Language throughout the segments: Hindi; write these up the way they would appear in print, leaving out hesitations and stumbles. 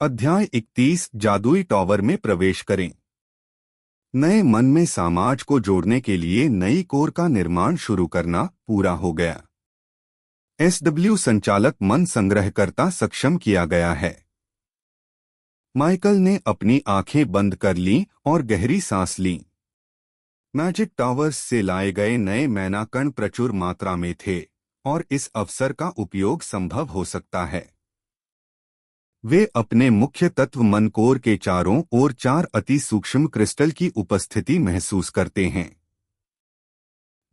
अध्याय 31 जादुई टावर में प्रवेश करें। नए मन में समाज को जोड़ने के लिए नई कोर का निर्माण शुरू करना पूरा हो गया। एसडब्ल्यू संचालक मन संग्रहकर्ता सक्षम किया गया है। माइकल ने अपनी आंखें बंद कर लीं और गहरी सांस ली। मैजिक टावर्स से लाए गए नए मैना कण प्रचुर मात्रा में थे और इस अवसर का उपयोग संभव हो सकता है। वे अपने मुख्य तत्व मन कोर के चारों ओर 4 अति सूक्ष्म क्रिस्टल की उपस्थिति महसूस करते हैं।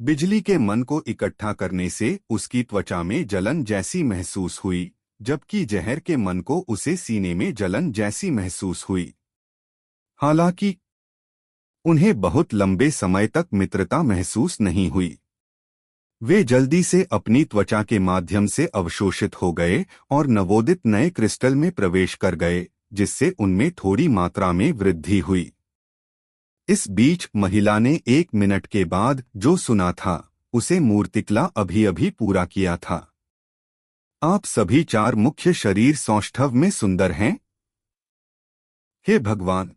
बिजली के मन को इकट्ठा करने से उसकी त्वचा में जलन जैसी महसूस हुई, जबकि जहर के मन को उसे सीने में जलन जैसी महसूस हुई। हालांकि उन्हें बहुत लंबे समय तक मित्रता महसूस नहीं हुई। वे जल्दी से अपनी त्वचा के माध्यम से अवशोषित हो गए और नवोदित नए क्रिस्टल में प्रवेश कर गए, जिससे उनमें थोड़ी मात्रा में वृद्धि हुई। इस बीच महिला ने 1 मिनट के बाद जो सुना था उसे मूर्तिकला अभी-अभी पूरा किया था। आप सभी 4 मुख्य शरीर सौष्ठव में सुंदर हैं। हे भगवान,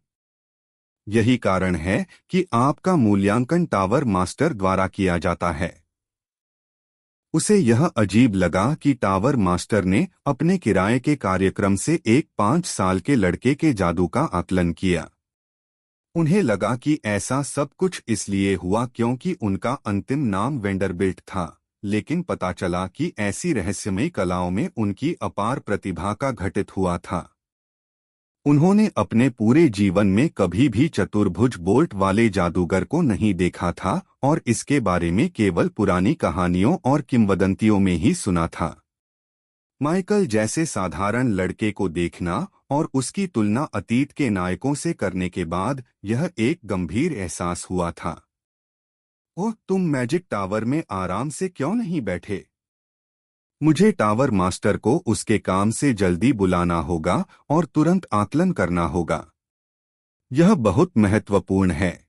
यही कारण है कि आपका मूल्यांकन टावर मास्टर द्वारा किया जाता है। उसे यह अजीब लगा कि टावर मास्टर ने अपने किराए के कार्यक्रम से एक 5 साल के लड़के के जादू का आकलन किया। उन्हें लगा कि ऐसा सब कुछ इसलिए हुआ क्योंकि उनका अंतिम नाम वेंडरबिल्ट था, लेकिन पता चला कि ऐसी रहस्यमयी कलाओं में उनकी अपार प्रतिभा का घटित हुआ था। उन्होंने अपने पूरे जीवन में कभी भी चतुर्भुज बोल्ट वाले जादूगर को नहीं देखा था और इसके बारे में केवल पुरानी कहानियों और किंवदंतियों में ही सुना था। माइकल जैसे साधारण लड़के को देखना और उसकी तुलना अतीत के नायकों से करने के बाद यह एक गंभीर एहसास हुआ था। ओह, तुम मैजिक टावर में आराम से क्यों नहीं बैठे? मुझे टावर मास्टर को उसके काम से जल्दी बुलाना होगा और तुरंत आकलन करना होगा। यह बहुत महत्वपूर्ण है।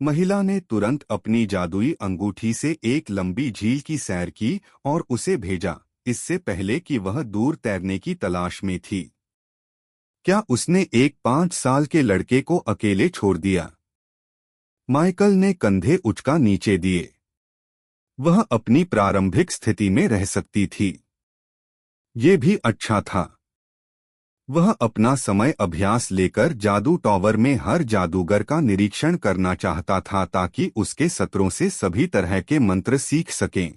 महिला ने तुरंत अपनी जादुई अंगूठी से एक लंबी झील की सैर की और उसे भेजा, इससे पहले कि वह दूर तैरने की तलाश में थी। क्या उसने एक 5 साल के लड़के को अकेले छोड़ दिया? माइकल ने कंधे उचका नीचे दिए। वह अपनी प्रारंभिक स्थिति में रह सकती थी। ये भी अच्छा था। वह अपना समय अभ्यास लेकर जादू टावर में हर जादूगर का निरीक्षण करना चाहता था ताकि उसके सत्रों से सभी तरह के मंत्र सीख सकें।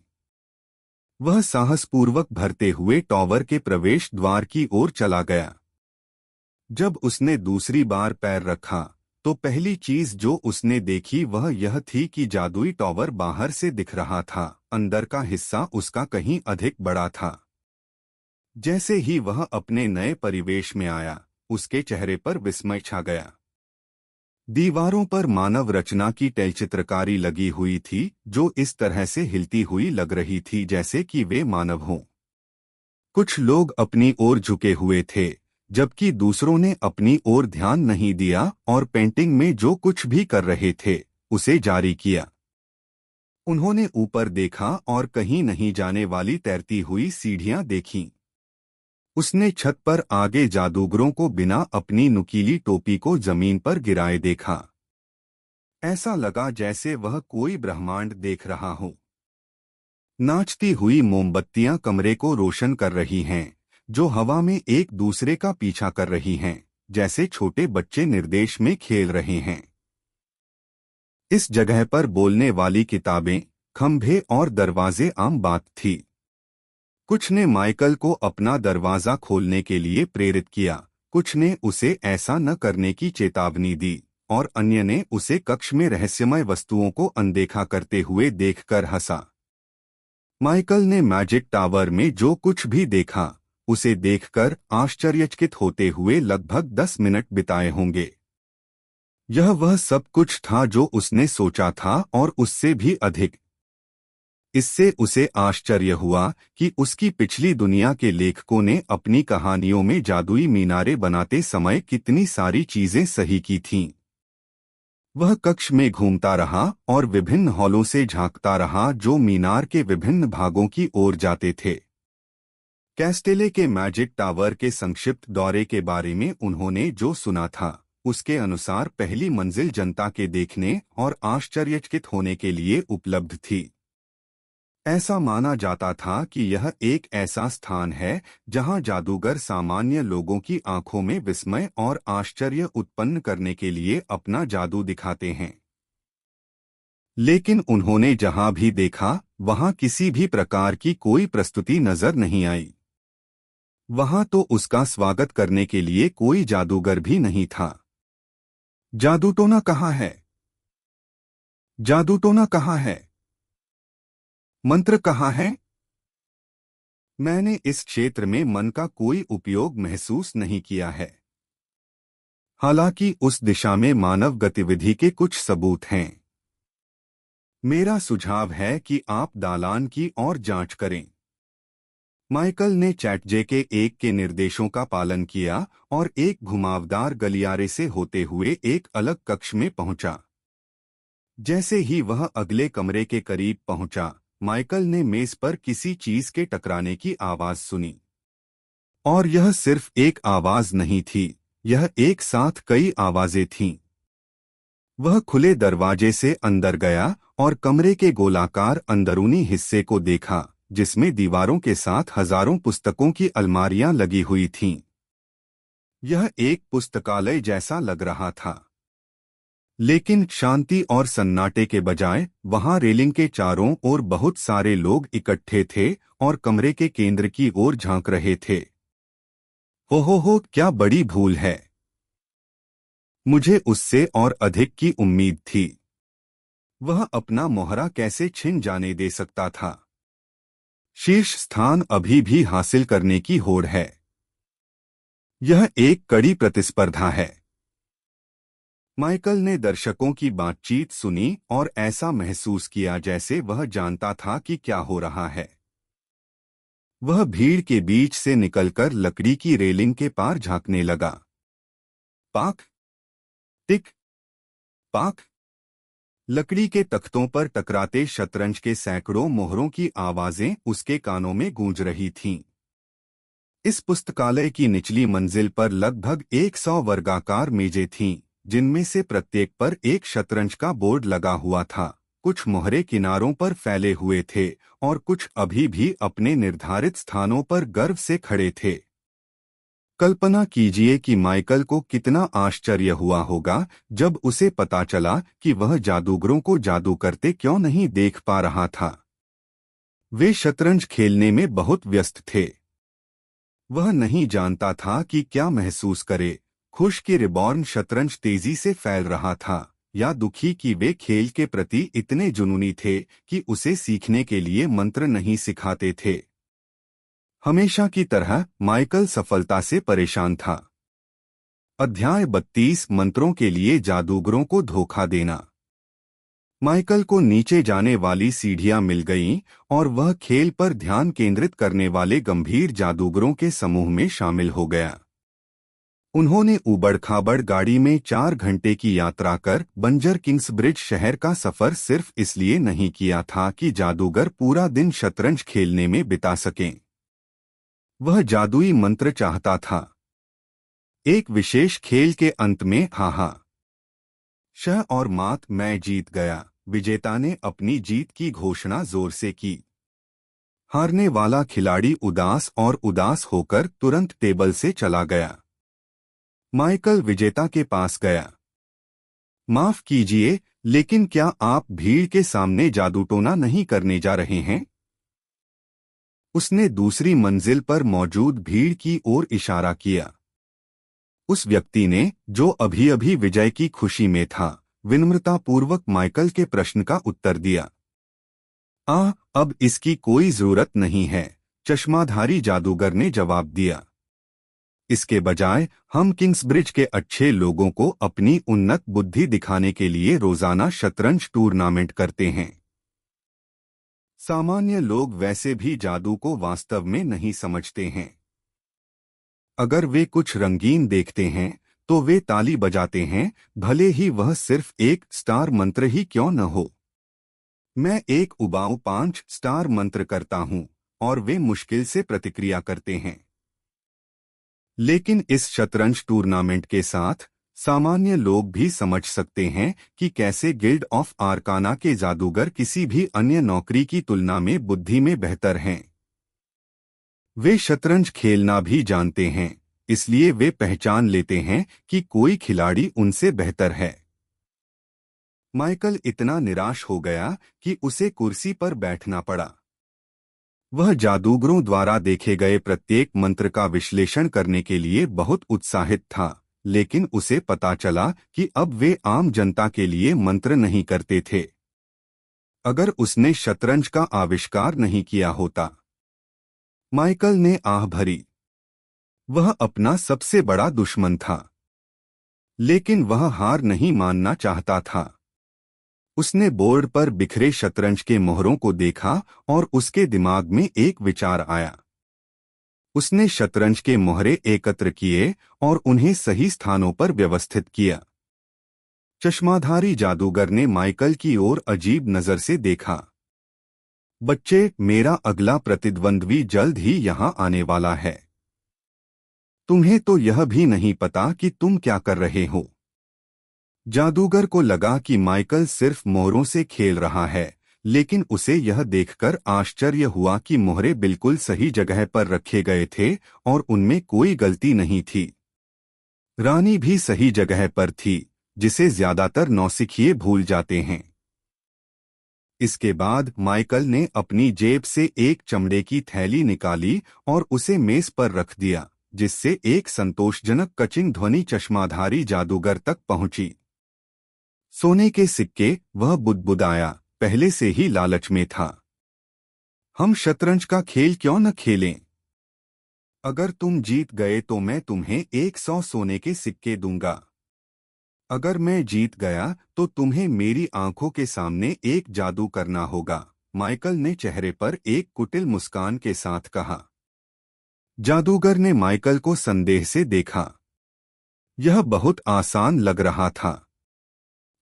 वह साहसपूर्वक भरते हुए टावर के प्रवेश द्वार की ओर चला गया। जब उसने दूसरी बार पैर रखा तो पहली चीज जो उसने देखी वह यह थी कि जादुई टावर बाहर से दिख रहा था, अंदर का हिस्सा उसका कहीं अधिक बड़ा था। जैसे ही वह अपने नए परिवेश में आया, उसके चेहरे पर विस्मय छा गया। दीवारों पर मानव रचना की तैलचित्रकारी लगी हुई थी जो इस तरह से हिलती हुई लग रही थी जैसे कि वे मानव हों। कुछ लोग अपनी ओर झुके हुए थे, जबकि दूसरों ने अपनी ओर ध्यान नहीं दिया और पेंटिंग में जो कुछ भी कर रहे थे उसे जारी किया। उन्होंने ऊपर देखा और कहीं नहीं जाने वाली तैरती हुई सीढ़ियां देखीं। उसने छत पर आगे जादूगरों को बिना अपनी नुकीली टोपी को जमीन पर गिराए देखा। ऐसा लगा जैसे वह कोई ब्रह्मांड देख रहा हो। नाचती हुई मोमबत्तियां कमरे को रोशन कर रही हैं, जो हवा में एक दूसरे का पीछा कर रही हैं, जैसे छोटे बच्चे निर्देश में खेल रहे हैं। इस जगह पर बोलने वाली किताबें, खंभे और दरवाजे आम बात थी। कुछ ने माइकल को अपना दरवाजा खोलने के लिए प्रेरित किया, कुछ ने उसे ऐसा न करने की चेतावनी दी और अन्य ने उसे कक्ष में रहस्यमय वस्तुओं को अनदेखा करते हुए देखकर हंसा। माइकल ने मैजिक टावर में जो कुछ भी देखा उसे देखकर आश्चर्यचकित होते हुए लगभग 10 मिनट बिताए होंगे। यह वह सब कुछ था जो उसने सोचा था और उससे भी अधिक। इससे उसे आश्चर्य हुआ कि उसकी पिछली दुनिया के लेखकों ने अपनी कहानियों में जादुई मीनारें बनाते समय कितनी सारी चीजें सही की थीं। वह कक्ष में घूमता रहा और विभिन्न हॉलों से झांकता रहा जो मीनार के विभिन्न भागों की ओर जाते थे। कैस्टेले के मैजिक टावर के संक्षिप्त दौरे के बारे में उन्होंने जो सुना था, उसके अनुसार पहली मंजिल जनता के देखने और आश्चर्यचकित होने के लिए उपलब्ध थी। ऐसा माना जाता था कि यह एक ऐसा स्थान है जहां जादूगर सामान्य लोगों की आंखों में विस्मय और आश्चर्य उत्पन्न करने के लिए अपना जादू दिखाते हैं। लेकिन उन्होंने जहां भी देखा, वहां किसी भी प्रकार की कोई प्रस्तुति नजर नहीं आई। वहां तो उसका स्वागत करने के लिए कोई जादूगर भी नहीं था। जादूटोना कहाँ है? जादूटोना कहाँ है? मंत्र कहाँ है? मैंने इस क्षेत्र में मन का कोई उपयोग महसूस नहीं किया है। हालांकि उस दिशा में मानव गतिविधि के कुछ सबूत हैं। मेरा सुझाव है कि आप दालान की ओर जांच करें। माइकल ने चैटजेके एक के निर्देशों का पालन किया और एक घुमावदार गलियारे से होते हुए एक अलग कक्ष में पहुंचा। जैसे ही वह अगले कमरे के करीब पहुंचा, माइकल ने मेज पर किसी चीज के टकराने की आवाज सुनी। और यह सिर्फ एक आवाज नहीं थी, यह एक साथ कई आवाजें थीं। वह खुले दरवाजे से अंदर गया और कमरे के गोलाकार अंदरूनी हिस्से को देखा, जिसमें दीवारों के साथ हजारों पुस्तकों की अलमारियां लगी हुई थीं। यह एक पुस्तकालय जैसा लग रहा था। लेकिन शांति और सन्नाटे के बजाय वहां रेलिंग के चारों ओर बहुत सारे लोग इकट्ठे थे और कमरे के केंद्र की ओर झांक रहे थे। हो, क्या बड़ी भूल है। मुझे उससे और अधिक की उम्मीद थी। वह अपना मोहरा कैसे छिन जाने दे सकता था? शीर्ष स्थान अभी भी हासिल करने की होड़ है। यह एक कड़ी प्रतिस्पर्धा है। माइकल ने दर्शकों की बातचीत सुनी और ऐसा महसूस किया जैसे वह जानता था कि क्या हो रहा है। वह भीड़ के बीच से निकलकर लकड़ी की रेलिंग के पार झांकने लगा। पाक, टिक, पाक। लकड़ी के तख्तों पर टकराते शतरंज के सैकड़ों मोहरों की आवाजें उसके कानों में गूंज रही थीं। इस पुस्तकालय की निचली मंजिल पर लगभग 100 वर्गाकार मेजें थीं, जिनमें से प्रत्येक पर एक शतरंज का बोर्ड लगा हुआ था। कुछ मोहरे किनारों पर फैले हुए थे और कुछ अभी भी अपने निर्धारित स्थानों पर गर्व से खड़े थे। कल्पना कीजिए कि माइकल को कितना आश्चर्य हुआ होगा जब उसे पता चला कि वह जादूगरों को जादू करते क्यों नहीं देख पा रहा था। वे शतरंज खेलने में बहुत व्यस्त थे। वह नहीं जानता था कि क्या महसूस करे, खुश कि रिबॉर्न शतरंज तेजी से फैल रहा था, या दुखी कि वे खेल के प्रति इतने जुनूनी थे कि उसे सीखने के लिए मंत्र नहीं सिखाते थे। हमेशा की तरह माइकल सफलता से परेशान था। अध्याय 32 मंत्रों के लिए जादूगरों को धोखा देना। माइकल को नीचे जाने वाली सीढ़ियां मिल गईं और वह खेल पर ध्यान केंद्रित करने वाले गंभीर जादूगरों के समूह में शामिल हो गया। उन्होंने ऊबड़-खाबड़ गाड़ी में 4 घंटे की यात्रा कर बंजर किंग्सब्रिज शहर का सफर सिर्फ इसलिए नहीं किया था कि जादूगर पूरा दिन शतरंज खेलने में बिता सकें। वह जादुई मंत्र चाहता था। एक विशेष खेल के अंत में हाहा शह और मात मैं जीत गया, विजेता ने अपनी जीत की घोषणा जोर से की। हारने वाला खिलाड़ी उदास होकर तुरंत टेबल से चला गया। माइकल विजेता के पास गया। माफ कीजिए, लेकिन क्या आप भीड़ के सामने जादूटोना नहीं करने जा रहे हैं? उसने दूसरी मंजिल पर मौजूद भीड़ की ओर इशारा किया। उस व्यक्ति ने, जो अभी-अभी विजय की खुशी में था, विनम्रतापूर्वक माइकल के प्रश्न का उत्तर दिया। अब इसकी कोई जरूरत नहीं है, चश्माधारी जादूगर ने जवाब दिया। इसके बजाय हम किंग्सब्रिज के अच्छे लोगों को अपनी उन्नत बुद्धि दिखाने के लिए रोजाना शतरंज टूर्नामेंट करते हैं। सामान्य लोग वैसे भी जादू को वास्तव में नहीं समझते हैं। अगर वे कुछ रंगीन देखते हैं तो वे ताली बजाते हैं, भले ही वह सिर्फ एक स्टार मंत्र ही क्यों न हो। मैं एक उबाऊ 5 स्टार मंत्र करता हूँ, और वे मुश्किल से प्रतिक्रिया करते हैं। लेकिन इस शतरंज टूर्नामेंट के साथ सामान्य लोग भी समझ सकते हैं कि कैसे गिल्ड ऑफ आर्काना के जादूगर किसी भी अन्य नौकरी की तुलना में बुद्धि में बेहतर हैं। वे शतरंज खेलना भी जानते हैं, इसलिए वे पहचान लेते हैं कि कोई खिलाड़ी उनसे बेहतर है। माइकल इतना निराश हो गया कि उसे कुर्सी पर बैठना पड़ा। वह जादूगरों द्वारा देखे गए प्रत्येक मंत्र का विश्लेषण करने के लिए बहुत उत्साहित था, लेकिन उसे पता चला कि अब वे आम जनता के लिए मंत्र नहीं करते थे। अगर उसने शतरंज का आविष्कार नहीं किया होता। माइकल ने आह भरी। वह अपना सबसे बड़ा दुश्मन था, लेकिन वह हार नहीं मानना चाहता था। उसने बोर्ड पर बिखरे शतरंज के मोहरों को देखा और उसके दिमाग में एक विचार आया। उसने शतरंज के मोहरे एकत्र किए और उन्हें सही स्थानों पर व्यवस्थित किया। चश्माधारी जादूगर ने माइकल की ओर अजीब नजर से देखा। बच्चे, मेरा अगला प्रतिद्वंद्वी जल्द ही यहां आने वाला है। तुम्हें तो यह भी नहीं पता कि तुम क्या कर रहे हो। जादूगर को लगा कि माइकल सिर्फ मोहरों से खेल रहा है, लेकिन उसे यह देखकर आश्चर्य हुआ कि मोहरे बिल्कुल सही जगह पर रखे गए थे और उनमें कोई गलती नहीं थी। रानी भी सही जगह पर थी, जिसे ज्यादातर नौसिखिए भूल जाते हैं। इसके बाद माइकल ने अपनी जेब से एक चमड़े की थैली निकाली और उसे मेज पर रख दिया, जिससे एक संतोषजनक कचिंग ध्वनि चश्माधारी जादूगर तक पहुंची। सोने के सिक्के, वह बुदबुदाया, पहले से ही लालच में था। हम शतरंज का खेल क्यों न खेलें? अगर तुम जीत गए तो मैं तुम्हें 100 सोने के सिक्के दूंगा। अगर मैं जीत गया तो तुम्हें मेरी आंखों के सामने एक जादू करना होगा, माइकल ने चेहरे पर एक कुटिल मुस्कान के साथ कहा। जादूगर ने माइकल को संदेह से देखा। यह बहुत आसान लग रहा था।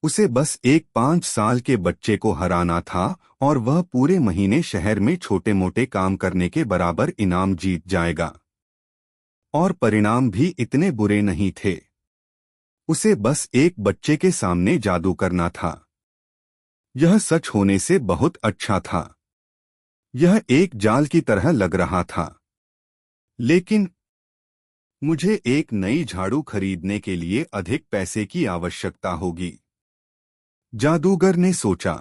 उसे बस एक 5 साल के बच्चे को हराना था और वह पूरे महीने शहर में छोटे मोटे काम करने के बराबर इनाम जीत जाएगा। और परिणाम भी इतने बुरे नहीं थे। उसे बस एक बच्चे के सामने जादू करना था। यह सच होने से बहुत अच्छा था। यह एक जाल की तरह लग रहा था। लेकिन मुझे एक नई झाड़ू खरीदने के लिए अधिक पैसे की आवश्यकता होगी, जादूगर ने सोचा।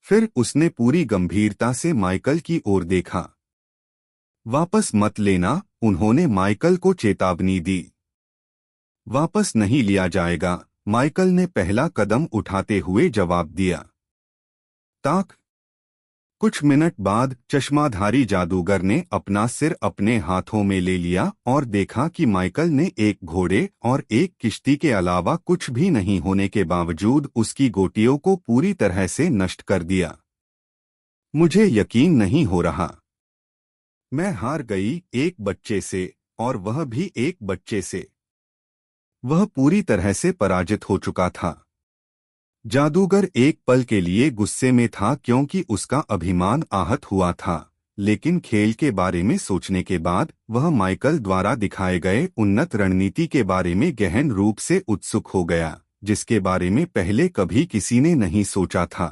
फिर उसने पूरी गंभीरता से माइकल की ओर देखा। वापस मत लेना, उन्होंने माइकल को चेतावनी दी। वापस नहीं लिया जाएगा, माइकल ने पहला कदम उठाते हुए जवाब दिया। ताक। कुछ मिनट बाद चश्माधारी जादूगर ने अपना सिर अपने हाथों में ले लिया और देखा कि माइकल ने एक घोड़े और एक किश्ती के अलावा कुछ भी नहीं होने के बावजूद उसकी गोटियों को पूरी तरह से नष्ट कर दिया। मुझे यकीन नहीं हो रहा। मैं हार गई, एक बच्चे से, और वह भी एक बच्चे से। वह पूरी तरह से पराजित हो चुका था। जादूगर एक पल के लिए गुस्से में था क्योंकि उसका अभिमान आहत हुआ था, लेकिन खेल के बारे में सोचने के बाद वह माइकल द्वारा दिखाए गए उन्नत रणनीति के बारे में गहन रूप से उत्सुक हो गया, जिसके बारे में पहले कभी किसी ने नहीं सोचा था।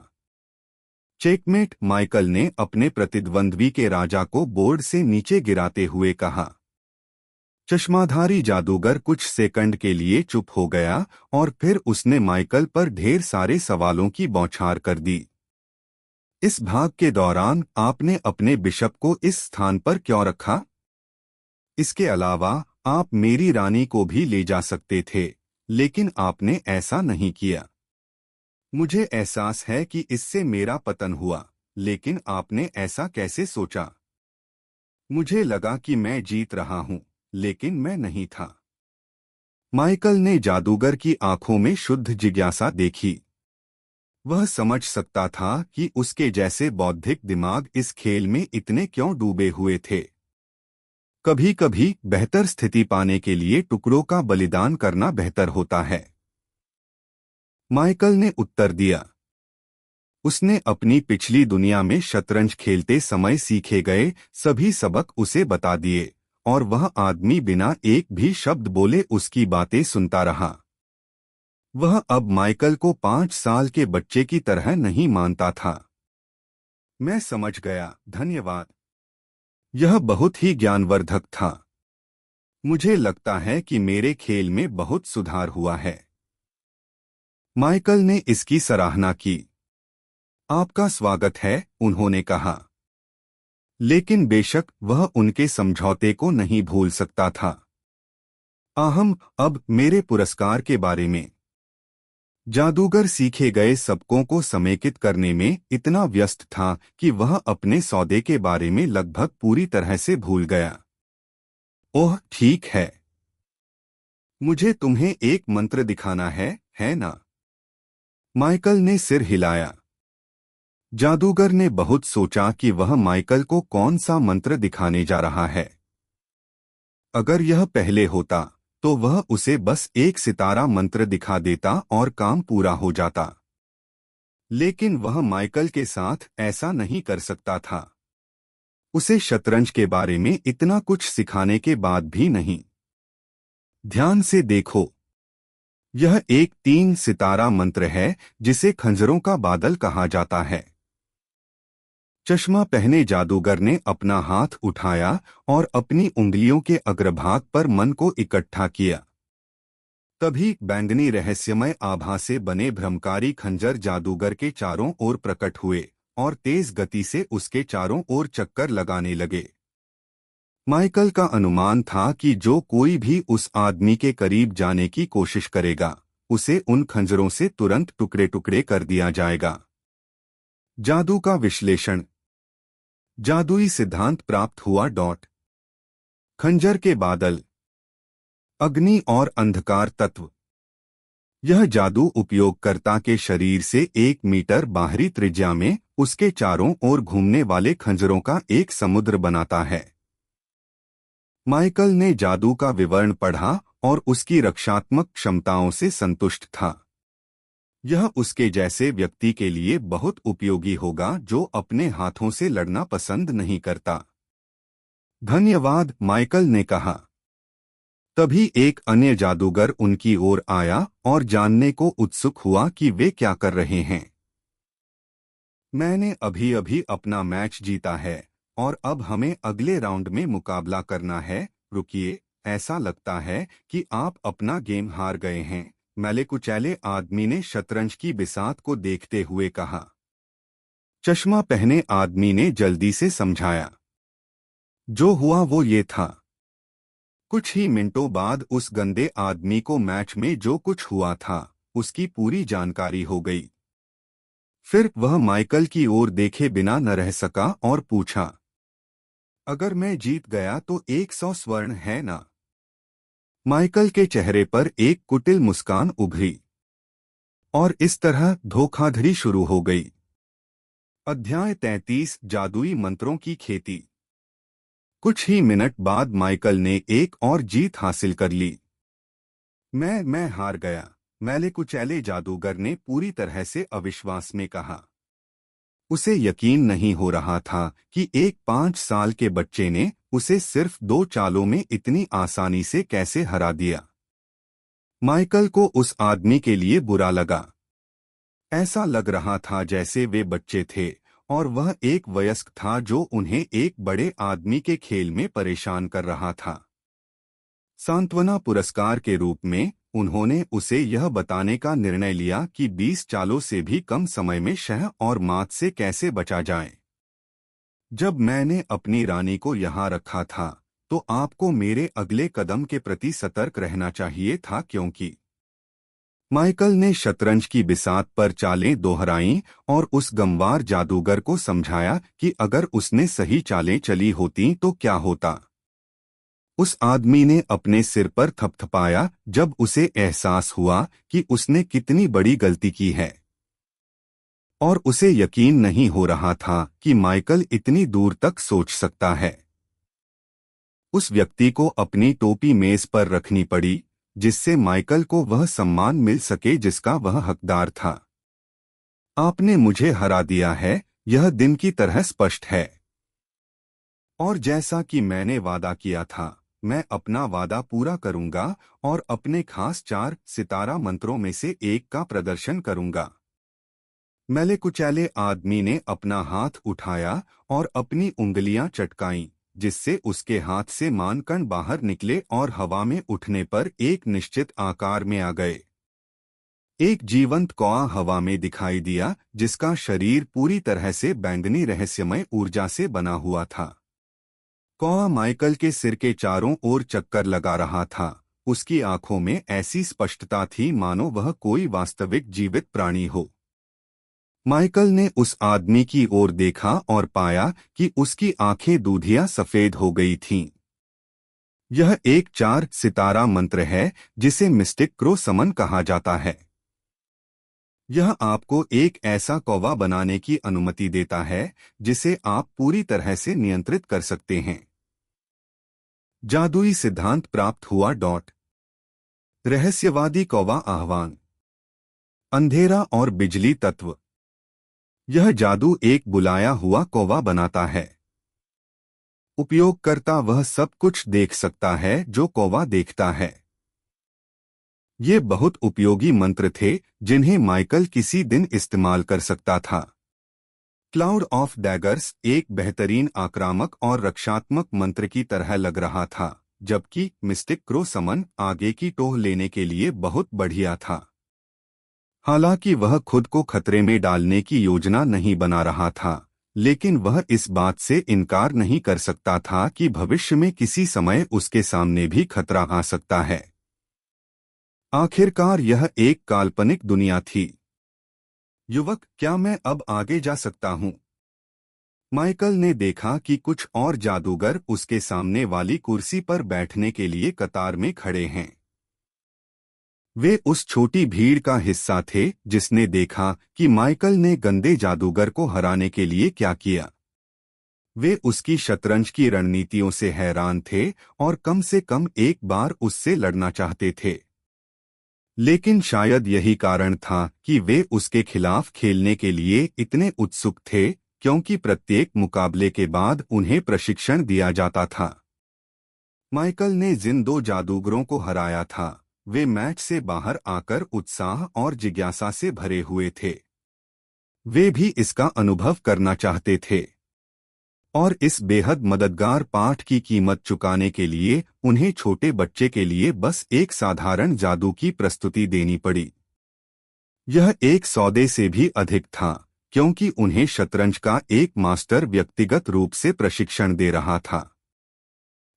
चेकमेट, माइकल ने अपने प्रतिद्वंद्वी के राजा को बोर्ड से नीचे गिराते हुए कहा। चश्माधारी जादूगर कुछ सेकंड के लिए चुप हो गया और फिर उसने माइकल पर ढेर सारे सवालों की बौछार कर दी। इस भाग के दौरान आपने अपने बिशप को इस स्थान पर क्यों रखा? इसके अलावा आप मेरी रानी को भी ले जा सकते थे, लेकिन आपने ऐसा नहीं किया। मुझे एहसास है कि इससे मेरा पतन हुआ, लेकिन आपने ऐसा कैसे सोचा? मुझे लगा कि मैं जीत रहा हूं, लेकिन मैं नहीं था। माइकल ने जादूगर की आंखों में शुद्ध जिज्ञासा देखी। वह समझ सकता था कि उसके जैसे बौद्धिक दिमाग इस खेल में इतने क्यों डूबे हुए थे। कभी कभी बेहतर स्थिति पाने के लिए टुकड़ों का बलिदान करना बेहतर होता है, माइकल ने उत्तर दिया। उसने अपनी पिछली दुनिया में शतरंज खेलते समय सीखे गए सभी सबक उसे बता दिए, और वह आदमी बिना एक भी शब्द बोले उसकी बातें सुनता रहा। वह अब माइकल को 5 साल के बच्चे की तरह नहीं मानता था। मैं समझ गया, धन्यवाद। यह बहुत ही ज्ञानवर्धक था। मुझे लगता है कि मेरे खेल में बहुत सुधार हुआ है। माइकल ने इसकी सराहना की। आपका स्वागत है, उन्होंने कहा। लेकिन बेशक वह उनके समझौते को नहीं भूल सकता था। अब मेरे पुरस्कार के बारे में। जादूगर सीखे गए सबकों को समेकित करने में इतना व्यस्त था कि वह अपने सौदे के बारे में लगभग पूरी तरह से भूल गया। ओह ठीक है, मुझे तुम्हें एक मंत्र दिखाना है ना? माइकल ने सिर हिलाया। जादूगर ने बहुत सोचा कि वह माइकल को कौन सा मंत्र दिखाने जा रहा है। अगर यह पहले होता तो वह उसे बस एक सितारा मंत्र दिखा देता और काम पूरा हो जाता। लेकिन वह माइकल के साथ ऐसा नहीं कर सकता था। उसे शतरंज के बारे में इतना कुछ सिखाने के बाद भी नहीं। ध्यान से देखो, यह एक 3 सितारा मंत्र है जिसे खंजरों का बादल कहा जाता है। चश्मा पहने जादूगर ने अपना हाथ उठाया और अपनी उंगलियों के अग्रभाग पर मन को इकट्ठा किया। तभी बैंगनी रहस्यमय आभा से बने भ्रमकारी खंजर जादूगर के चारों ओर प्रकट हुए और तेज गति से उसके चारों ओर चक्कर लगाने लगे। माइकल का अनुमान था कि जो कोई भी उस आदमी के करीब जाने की कोशिश करेगा, उसे उन खंजरों से तुरंत टुकड़े टुकड़े कर दिया जाएगा। जादू का विश्लेषण। जादुई सिद्धांत प्राप्त हुआ। खंजर के बादल, अग्नि और अंधकार तत्व। यह जादू उपयोगकर्ता के शरीर से 1 मीटर बाहरी त्रिज्या में उसके चारों ओर घूमने वाले खंजरों का एक समुद्र बनाता है। माइकल ने जादू का विवरण पढ़ा और उसकी रक्षात्मक क्षमताओं से संतुष्ट था। यह उसके जैसे व्यक्ति के लिए बहुत उपयोगी होगा जो अपने हाथों से लड़ना पसंद नहीं करता। धन्यवाद, माइकल ने कहा। तभी एक अन्य जादूगर उनकी ओर आया और जानने को उत्सुक हुआ कि वे क्या कर रहे हैं। मैंने अभी अभी अपना मैच जीता है और अब हमें अगले राउंड में मुकाबला करना है। रुकिए, ऐसा लगता है कि आप अपना गेम हार गए हैं, मैले कुचैले आदमी ने शतरंज की बिसात को देखते हुए कहा। चश्मा पहने आदमी ने जल्दी से समझाया। जो हुआ वो ये था। कुछ ही मिनटों बाद उस गंदे आदमी को मैच में जो कुछ हुआ था उसकी पूरी जानकारी हो गई। फिर वह माइकल की ओर देखे बिना न रह सका और पूछा, अगर मैं जीत गया तो 100 स्वर्ण है ना? माइकल के चेहरे पर एक कुटिल मुस्कान उभरी। और इस तरह धोखाधड़ी शुरू हो गई। अध्याय 33 जादुई मंत्रों की खेती। कुछ ही मिनट बाद माइकल ने एक और जीत हासिल कर ली। मैं हार गया, मैले कुचैले जादूगर ने पूरी तरह से अविश्वास में कहा। उसे यकीन नहीं हो रहा था कि एक 5 साल के बच्चे ने उसे सिर्फ 2 चालों में इतनी आसानी से कैसे हरा दिया। माइकल को उस आदमी के लिए बुरा लगा। ऐसा लग रहा था जैसे वे बच्चे थे और वह एक वयस्क था जो उन्हें एक बड़े आदमी के खेल में परेशान कर रहा था। सांत्वना पुरस्कार के रूप में उन्होंने उसे यह बताने का निर्णय लिया कि 20 चालों से भी कम समय में शह और मात से कैसे बचा जाए। जब मैंने अपनी रानी को यहाँ रखा था तो आपको मेरे अगले कदम के प्रति सतर्क रहना चाहिए था, क्योंकि माइकल ने शतरंज की बिसात पर चालें दोहराईं और उस गमवार जादूगर को समझाया कि अगर उसने सही चालें चली होती तो क्या होता। उस आदमी ने अपने सिर पर थपथपाया जब उसे एहसास हुआ कि उसने कितनी बड़ी गलती की है। और उसे यकीन नहीं हो रहा था कि माइकल इतनी दूर तक सोच सकता है। उस व्यक्ति को अपनी टोपी मेज पर रखनी पड़ी जिससे माइकल को वह सम्मान मिल सके जिसका वह हकदार था। आपने मुझे हरा दिया है, यह दिन की तरह स्पष्ट है। और जैसा कि मैंने वादा किया था, मैं अपना वादा पूरा करूंगा और अपने खास 4 सितारा मंत्रों में से एक का प्रदर्शन करूंगा। मैले कुचैले आदमी ने अपना हाथ उठाया और अपनी उंगलियां चटकाईं, जिससे उसके हाथ से मानकण बाहर निकले और हवा में उठने पर एक निश्चित आकार में आ गए। एक जीवंत कौआ हवा में दिखाई दिया, जिसका शरीर पूरी तरह से बैंगनी रहस्यमय ऊर्जा से बना हुआ था। कौआ माइकल के सिर के चारों ओर चक्कर लगा रहा था। उसकी आंखों में ऐसी स्पष्टता थी मानो वह कोई वास्तविक जीवित प्राणी हो। माइकल ने उस आदमी की ओर देखा और पाया कि उसकी आंखें दूधिया सफेद हो गई थीं। यह एक 4 सितारा मंत्र है, जिसे मिस्टिक क्रो समन कहा जाता है। यह आपको एक ऐसा कौवा बनाने की अनुमति देता है जिसे आप पूरी तरह से नियंत्रित कर सकते हैं। जादुई सिद्धांत प्राप्त हुआ। रहस्यवादी कौवा आह्वान। अंधेरा और बिजली तत्व। यह जादू एक बुलाया हुआ कौवा बनाता है। उपयोगकर्ता वह सब कुछ देख सकता है जो कौवा देखता है। ये बहुत उपयोगी मंत्र थे जिन्हें माइकल किसी दिन इस्तेमाल कर सकता था। क्लाउड ऑफ डैगर्स एक बेहतरीन आक्रामक और रक्षात्मक मंत्र की तरह लग रहा था, जबकि मिस्टिक क्रो समन आगे की टोह लेने के लिए बहुत बढ़िया था। हालांकि वह खुद को खतरे में डालने की योजना नहीं बना रहा था, लेकिन वह इस बात से इनकार नहीं कर सकता था कि भविष्य में किसी समय उसके सामने भी खतरा आ सकता है। आखिरकार यह एक काल्पनिक दुनिया थी। युवक, क्या मैं अब आगे जा सकता हूँ? माइकल ने देखा कि कुछ और जादूगर उसके सामने वाली कुर्सी पर बैठने के लिए कतार में खड़े हैं। वे उस छोटी भीड़ का हिस्सा थे जिसने देखा कि माइकल ने गंदे जादूगर को हराने के लिए क्या किया। वे उसकी शतरंज की रणनीतियों से हैरान थे और कम से कम एक बार उससे लड़ना चाहते थे। लेकिन शायद यही कारण था कि वे उसके खिलाफ खेलने के लिए इतने उत्सुक थे, क्योंकि प्रत्येक मुकाबले के बाद उन्हें प्रशिक्षण दिया जाता था। माइकल ने जिन 2 जादूगरों को हराया था, वे मैच से बाहर आकर उत्साह और जिज्ञासा से भरे हुए थे। वे भी इसका अनुभव करना चाहते थे। और इस बेहद मददगार पाठ की कीमत चुकाने के लिए उन्हें छोटे बच्चे के लिए बस एक साधारण जादू की प्रस्तुति देनी पड़ी। यह एक सौदे से भी अधिक था, क्योंकि उन्हें शतरंज का एक मास्टर व्यक्तिगत रूप से प्रशिक्षण दे रहा था।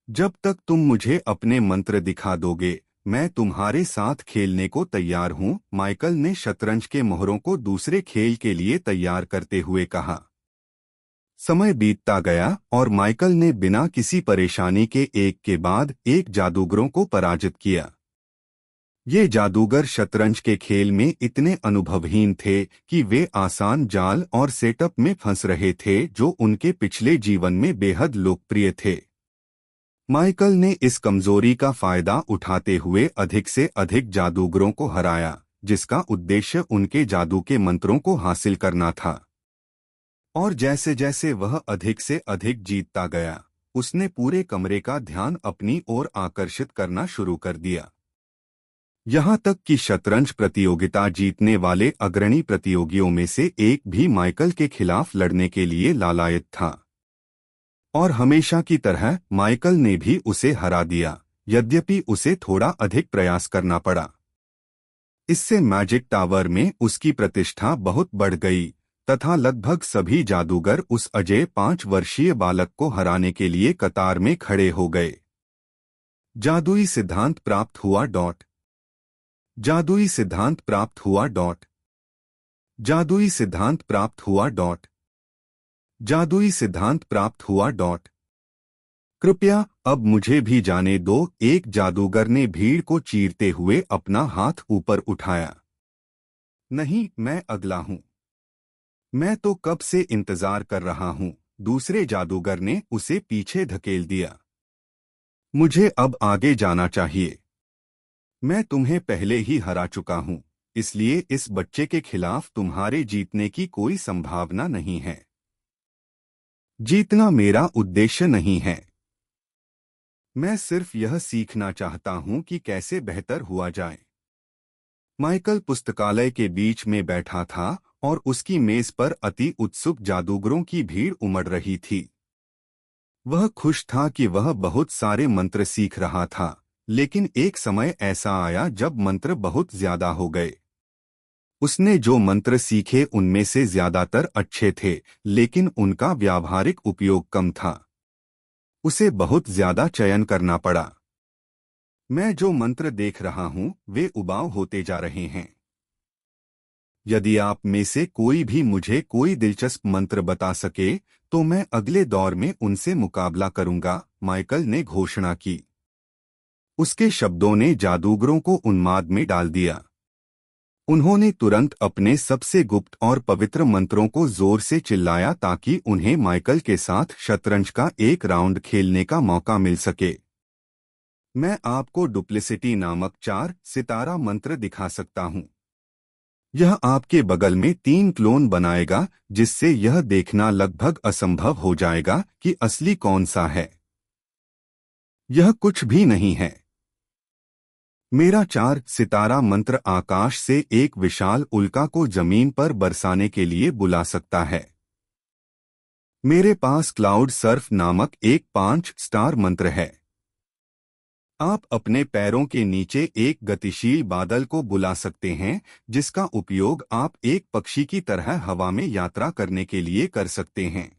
जब तक तुम मुझे अपने मंत्र दिखा दोगे, मैं तुम्हारे साथ खेलने को तैयार हूँ, माइकल ने शतरंज के मोहरों को दूसरे खेल के लिए तैयार करते हुए कहा। समय बीतता गया और माइकल ने बिना किसी परेशानी के एक के बाद एक जादूगरों को पराजित किया। ये जादूगर शतरंज के खेल में इतने अनुभवहीन थे कि वे आसान जाल और सेटअप में फंस रहे थे जो उनके पिछले जीवन में बेहद लोकप्रिय थे। माइकल ने इस कमजोरी का फायदा उठाते हुए अधिक से अधिक जादूगरों को हराया, जिसका उद्देश्य उनके जादू के मंत्रों को हासिल करना था। और जैसे जैसे वह अधिक से अधिक जीतता गया, उसने पूरे कमरे का ध्यान अपनी ओर आकर्षित करना शुरू कर दिया। यहाँ तक कि शतरंज प्रतियोगिता जीतने वाले अग्रणी प्रतियोगियों में से एक भी माइकल के खिलाफ लड़ने के लिए लालायित था। और हमेशा की तरह माइकल ने भी उसे हरा दिया, यद्यपि उसे थोड़ा अधिक प्रयास करना पड़ा। इससे मैजिक टावर में उसकी प्रतिष्ठा बहुत बढ़ गई तथा लगभग सभी जादूगर उस अजेय 5 वर्षीय बालक को हराने के लिए कतार में खड़े हो गए। जादुई सिद्धांत प्राप्त हुआ। जादुई सिद्धांत प्राप्त हुआ। जादुई सिद्धांत प्राप्त हुआ। जादुई सिद्धांत प्राप्त हुआ। कृपया अब मुझे भी जाने दो, एक जादूगर ने भीड़ को चीरते हुए अपना हाथ ऊपर उठाया। नहीं, मैं अगला हूँ। मैं तो कब से इंतजार कर रहा हूँ, दूसरे जादूगर ने उसे पीछे धकेल दिया। मुझे अब आगे जाना चाहिए। मैं तुम्हें पहले ही हरा चुका हूँ, इसलिए इस बच्चे के खिलाफ तुम्हारे जीतने की कोई संभावना नहीं है। जीतना मेरा उद्देश्य नहीं है। मैं सिर्फ यह सीखना चाहता हूं कि कैसे बेहतर हुआ जाए। माइकल पुस्तकालय के बीच में बैठा था और उसकी मेज पर अति उत्सुक जादूगरों की भीड़ उमड़ रही थी। वह खुश था कि वह बहुत सारे मंत्र सीख रहा था, लेकिन एक समय ऐसा आया जब मंत्र बहुत ज्यादा हो गए। उसने जो मंत्र सीखे उनमें से ज्यादातर अच्छे थे, लेकिन उनका व्यावहारिक उपयोग कम था। उसे बहुत ज्यादा चयन करना पड़ा। मैं जो मंत्र देख रहा हूं वे उबाऊ होते जा रहे हैं। यदि आप में से कोई भी मुझे कोई दिलचस्प मंत्र बता सके तो मैं अगले दौर में उनसे मुकाबला करूंगा, माइकल ने घोषणा की। उसके शब्दों ने जादूगरों को उन्माद में डाल दिया। उन्होंने तुरंत अपने सबसे गुप्त और पवित्र मंत्रों को जोर से चिल्लाया ताकि उन्हें माइकल के साथ शतरंज का एक राउंड खेलने का मौका मिल सके। मैं आपको डुप्लिसिटी नामक 4 सितारा मंत्र दिखा सकता हूं। यह आपके बगल में 3 क्लोन बनाएगा, जिससे यह देखना लगभग असंभव हो जाएगा कि असली कौन सा है। यह कुछ भी नहीं है। मेरा 4 सितारा मंत्र आकाश से एक विशाल उल्का को जमीन पर बरसाने के लिए बुला सकता है। मेरे पास क्लाउड सर्फ नामक एक 5 स्टार मंत्र है। आप अपने पैरों के नीचे एक गतिशील बादल को बुला सकते हैं, जिसका उपयोग आप एक पक्षी की तरह हवा में यात्रा करने के लिए कर सकते हैं।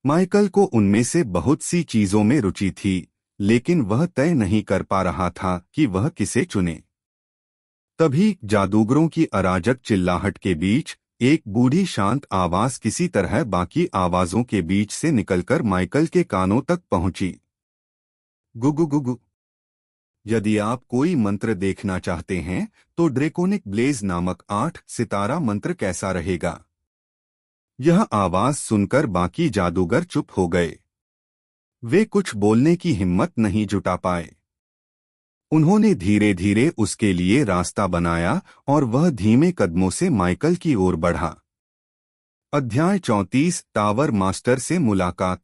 माइकल को उनमें से बहुत सी चीजों में रुचि थी, लेकिन वह तय नहीं कर पा रहा था कि वह किसे चुने। तभी जादूगरों की अराजक चिल्लाहट के बीच एक बूढ़ी शांत आवाज किसी तरह बाकी आवाजों के बीच से निकलकर माइकल के कानों तक पहुंची। गुगु गुगु। यदि आप कोई मंत्र देखना चाहते हैं तो ड्रेकोनिक ब्लेज नामक 8 सितारा मंत्र कैसा रहेगा? यह आवाज सुनकर बाकी जादूगर चुप हो गए। वे कुछ बोलने की हिम्मत नहीं जुटा पाए। उन्होंने धीरे धीरे उसके लिए रास्ता बनाया और वह धीमे कदमों से माइकल की ओर बढ़ा। अध्याय 34 टावर मास्टर से मुलाकात।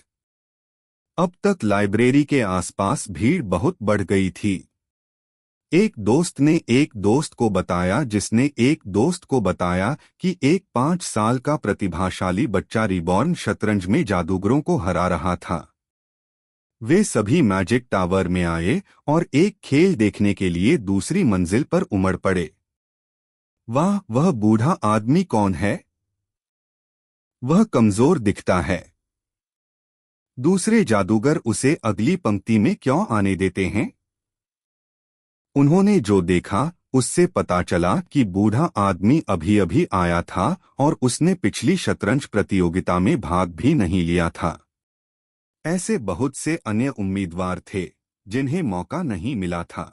अब तक लाइब्रेरी के आसपास भीड़ बहुत बढ़ गई थी। एक दोस्त ने एक दोस्त को बताया, जिसने एक दोस्त को बताया कि एक 5 साल का प्रतिभाशाली बच्चा रिबॉर्न शतरंज में जादूगरों को हरा रहा था। वे सभी मैजिक टावर में आए और एक खेल देखने के लिए दूसरी मंजिल पर उमड़ पड़े। वाह, वह बूढ़ा आदमी कौन है? वह कमजोर दिखता है। दूसरे जादूगर उसे अगली पंक्ति में क्यों आने देते हैं? उन्होंने जो देखा उससे पता चला कि बूढ़ा आदमी अभी अभी आया था और उसने पिछली शतरंज प्रतियोगिता में भाग भी नहीं लिया था। ऐसे बहुत से अन्य उम्मीदवार थे जिन्हें मौका नहीं मिला था।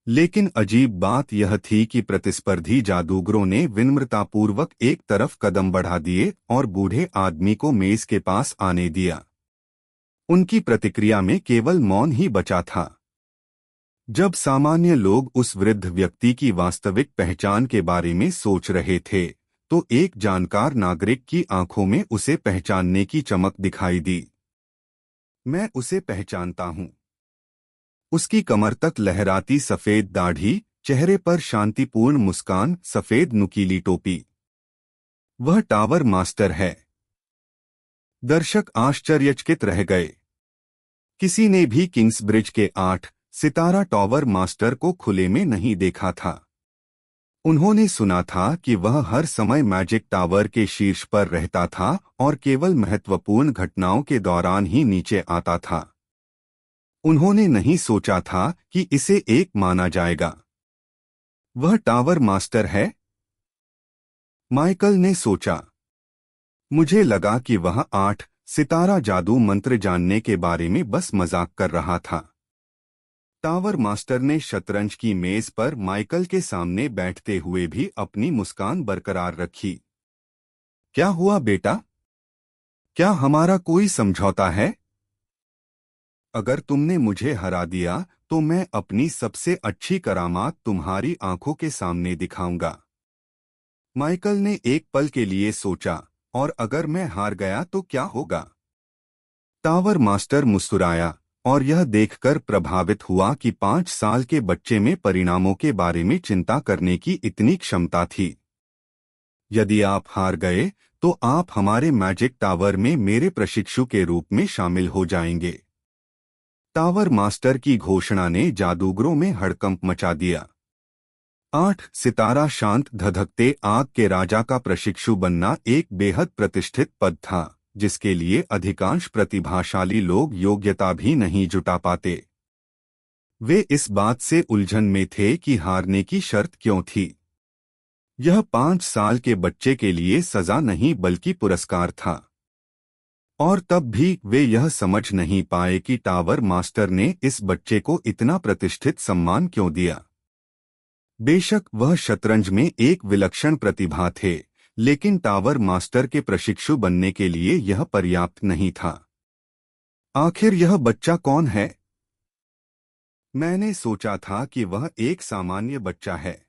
लेकिन अजीब बात यह थी कि प्रतिस्पर्धी जादूगरों ने विनम्रतापूर्वक एक तरफ कदम बढ़ा दिए और बूढ़े आदमी को मेज के पास आने दिया। उनकी प्रतिक्रिया में केवल मौन ही बचा था। जब सामान्य लोग उस वृद्ध व्यक्ति की वास्तविक पहचान के बारे में सोच रहे थे, तो एक जानकार नागरिक की आंखों में उसे पहचानने की चमक दिखाई दी। मैं उसे पहचानता हूं। उसकी कमर तक लहराती सफेद दाढ़ी, चेहरे पर शांतिपूर्ण मुस्कान, सफेद नुकीली टोपी। वह टावर मास्टर है। दर्शक आश्चर्यचकित रह गए। किसी ने भी किंग्सब्रिज के 8 सितारा टावर मास्टर को खुले में नहीं देखा था। उन्होंने सुना था कि वह हर समय मैजिक टावर के शीर्ष पर रहता था और केवल महत्वपूर्ण घटनाओं के दौरान ही नीचे आता था। उन्होंने नहीं सोचा था कि इसे एक माना जाएगा। वह टावर मास्टर है? माइकल ने सोचा। मुझे लगा कि वह 8 सितारा जादू मंत्र जानने के बारे में बस मजाक कर रहा था। टावर मास्टर ने शतरंज की मेज पर माइकल के सामने बैठते हुए भी अपनी मुस्कान बरकरार रखी। क्या हुआ बेटा? क्या हमारा कोई समझौता है? अगर तुमने मुझे हरा दिया तो मैं अपनी सबसे अच्छी करामात तुम्हारी आंखों के सामने दिखाऊंगा। माइकल ने एक पल के लिए सोचा, और अगर मैं हार गया तो क्या होगा? टावर मास्टर मुस्कुराया और यह देखकर प्रभावित हुआ कि 5 साल के बच्चे में परिणामों के बारे में चिंता करने की इतनी क्षमता थी। यदि आप हार गए तो आप हमारे मैजिक टावर में मेरे प्रशिक्षु के रूप में शामिल हो जाएंगे। टावर मास्टर की घोषणा ने जादूगरों में हड़कंप मचा दिया। 8 सितारा शांत धधकते आग के राजा का प्रशिक्षु बनना एक बेहद प्रतिष्ठित पद था, जिसके लिए अधिकांश प्रतिभाशाली लोग योग्यता भी नहीं जुटा पाते। वे इस बात से उलझन में थे कि हारने की शर्त क्यों थी। यह 5 साल के बच्चे के लिए सजा नहीं बल्कि पुरस्कार था। और तब भी वे यह समझ नहीं पाए कि टावर मास्टर ने इस बच्चे को इतना प्रतिष्ठित सम्मान क्यों दिया। बेशक वह शतरंज में एक विलक्षण प्रतिभा थे, लेकिन टावर मास्टर के प्रशिक्षु बनने के लिए यह पर्याप्त नहीं था। आखिर यह बच्चा कौन है? मैंने सोचा था कि वह एक सामान्य बच्चा है,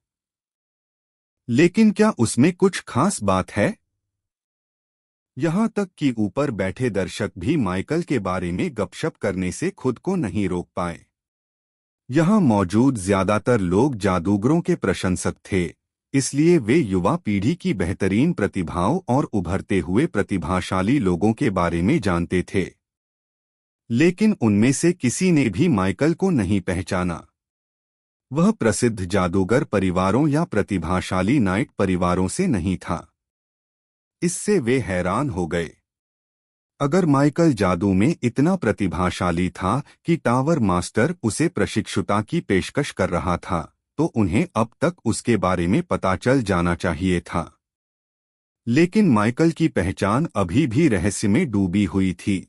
लेकिन क्या उसमें कुछ खास बात है? यहां तक कि ऊपर बैठे दर्शक भी माइकल के बारे में गपशप करने से खुद को नहीं रोक पाए। यहां मौजूद ज्यादातर लोग जादूगरों के प्रशंसक थे, इसलिए वे युवा पीढ़ी की बेहतरीन प्रतिभाओं और उभरते हुए प्रतिभाशाली लोगों के बारे में जानते थे। लेकिन उनमें से किसी ने भी माइकल को नहीं पहचाना। वह प्रसिद्ध जादूगर परिवारों या प्रतिभाशाली नाइट परिवारों से नहीं था। इससे वे हैरान हो गए। अगर माइकल जादू में इतना प्रतिभाशाली था कि टावर मास्टर उसे प्रशिक्षुता की पेशकश कर रहा था, तो उन्हें अब तक उसके बारे में पता चल जाना चाहिए था। लेकिन माइकल की पहचान अभी भी रहस्य में डूबी हुई थी।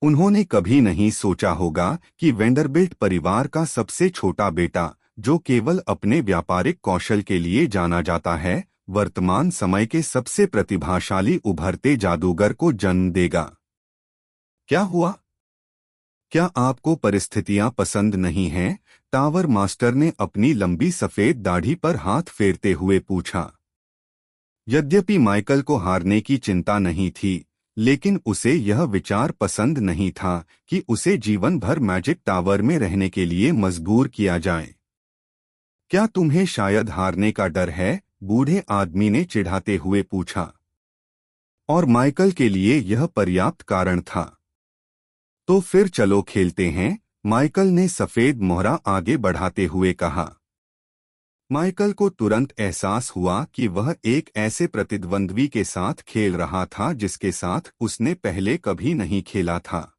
उन्होंने कभी नहीं सोचा होगा कि वेंडरबिल्ट परिवार का सबसे छोटा बेटा, जो केवल अपने व्यापारिक कौशल के लिए जाना जाता है, वर्तमान समय के सबसे प्रतिभाशाली उभरते जादूगर को जन्म देगा। क्या हुआ? क्या आपको परिस्थितियां पसंद नहीं हैं? टावर मास्टर ने अपनी लंबी सफेद दाढ़ी पर हाथ फेरते हुए पूछा। यद्यपि माइकल को हारने की चिंता नहीं थी, लेकिन उसे यह विचार पसंद नहीं था कि उसे जीवन भर मैजिक टावर में रहने के लिए मजबूर किया जाए। क्या तुम्हें शायद हारने का डर है? बूढ़े आदमी ने चिढ़ाते हुए पूछा। और माइकल के लिए यह पर्याप्त कारण था। तो फिर चलो खेलते हैं, माइकल ने सफेद मोहरा आगे बढ़ाते हुए कहा। माइकल को तुरंत एहसास हुआ कि वह एक ऐसे प्रतिद्वंद्वी के साथ खेल रहा था जिसके साथ उसने पहले कभी नहीं खेला था।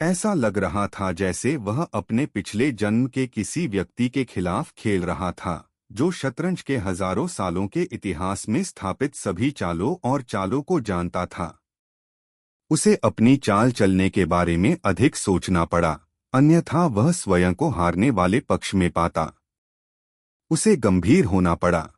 ऐसा लग रहा था जैसे वह अपने पिछले जन्म के किसी व्यक्ति के खिलाफ खेल रहा था, जो शतरंज के हजारों सालों के इतिहास में स्थापित सभी चालों और चालों को जानता था। उसे अपनी चाल चलने के बारे में अधिक सोचना पड़ा, अन्यथा वह स्वयं को हारने वाले पक्ष में पाता। उसे गंभीर होना पड़ा।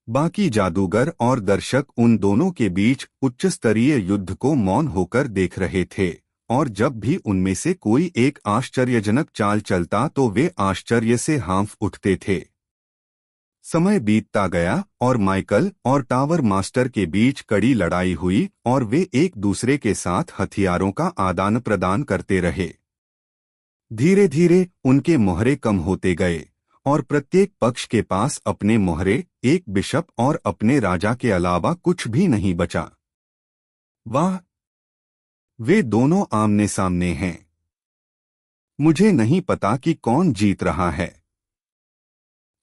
बाकी जादूगर और दर्शक उन दोनों के बीच उच्च स्तरीय युद्ध को मौन होकर देख रहे थे, और जब भी उनमें से कोई एक आश्चर्यजनक चाल चलता तो वे आश्चर्य से हाँफ उठते थे। समय बीतता गया और माइकल और टावर मास्टर के बीच कड़ी लड़ाई हुई और वे एक दूसरे के साथ हथियारों का आदान प्रदान करते रहे। धीरे धीरे उनके मोहरे कम होते गए और प्रत्येक पक्ष के पास अपने मोहरे, एक बिशप और अपने राजा के अलावा कुछ भी नहीं बचा। वाह! वे दोनों आमने सामने हैं। मुझे नहीं पता कि कौन जीत रहा है।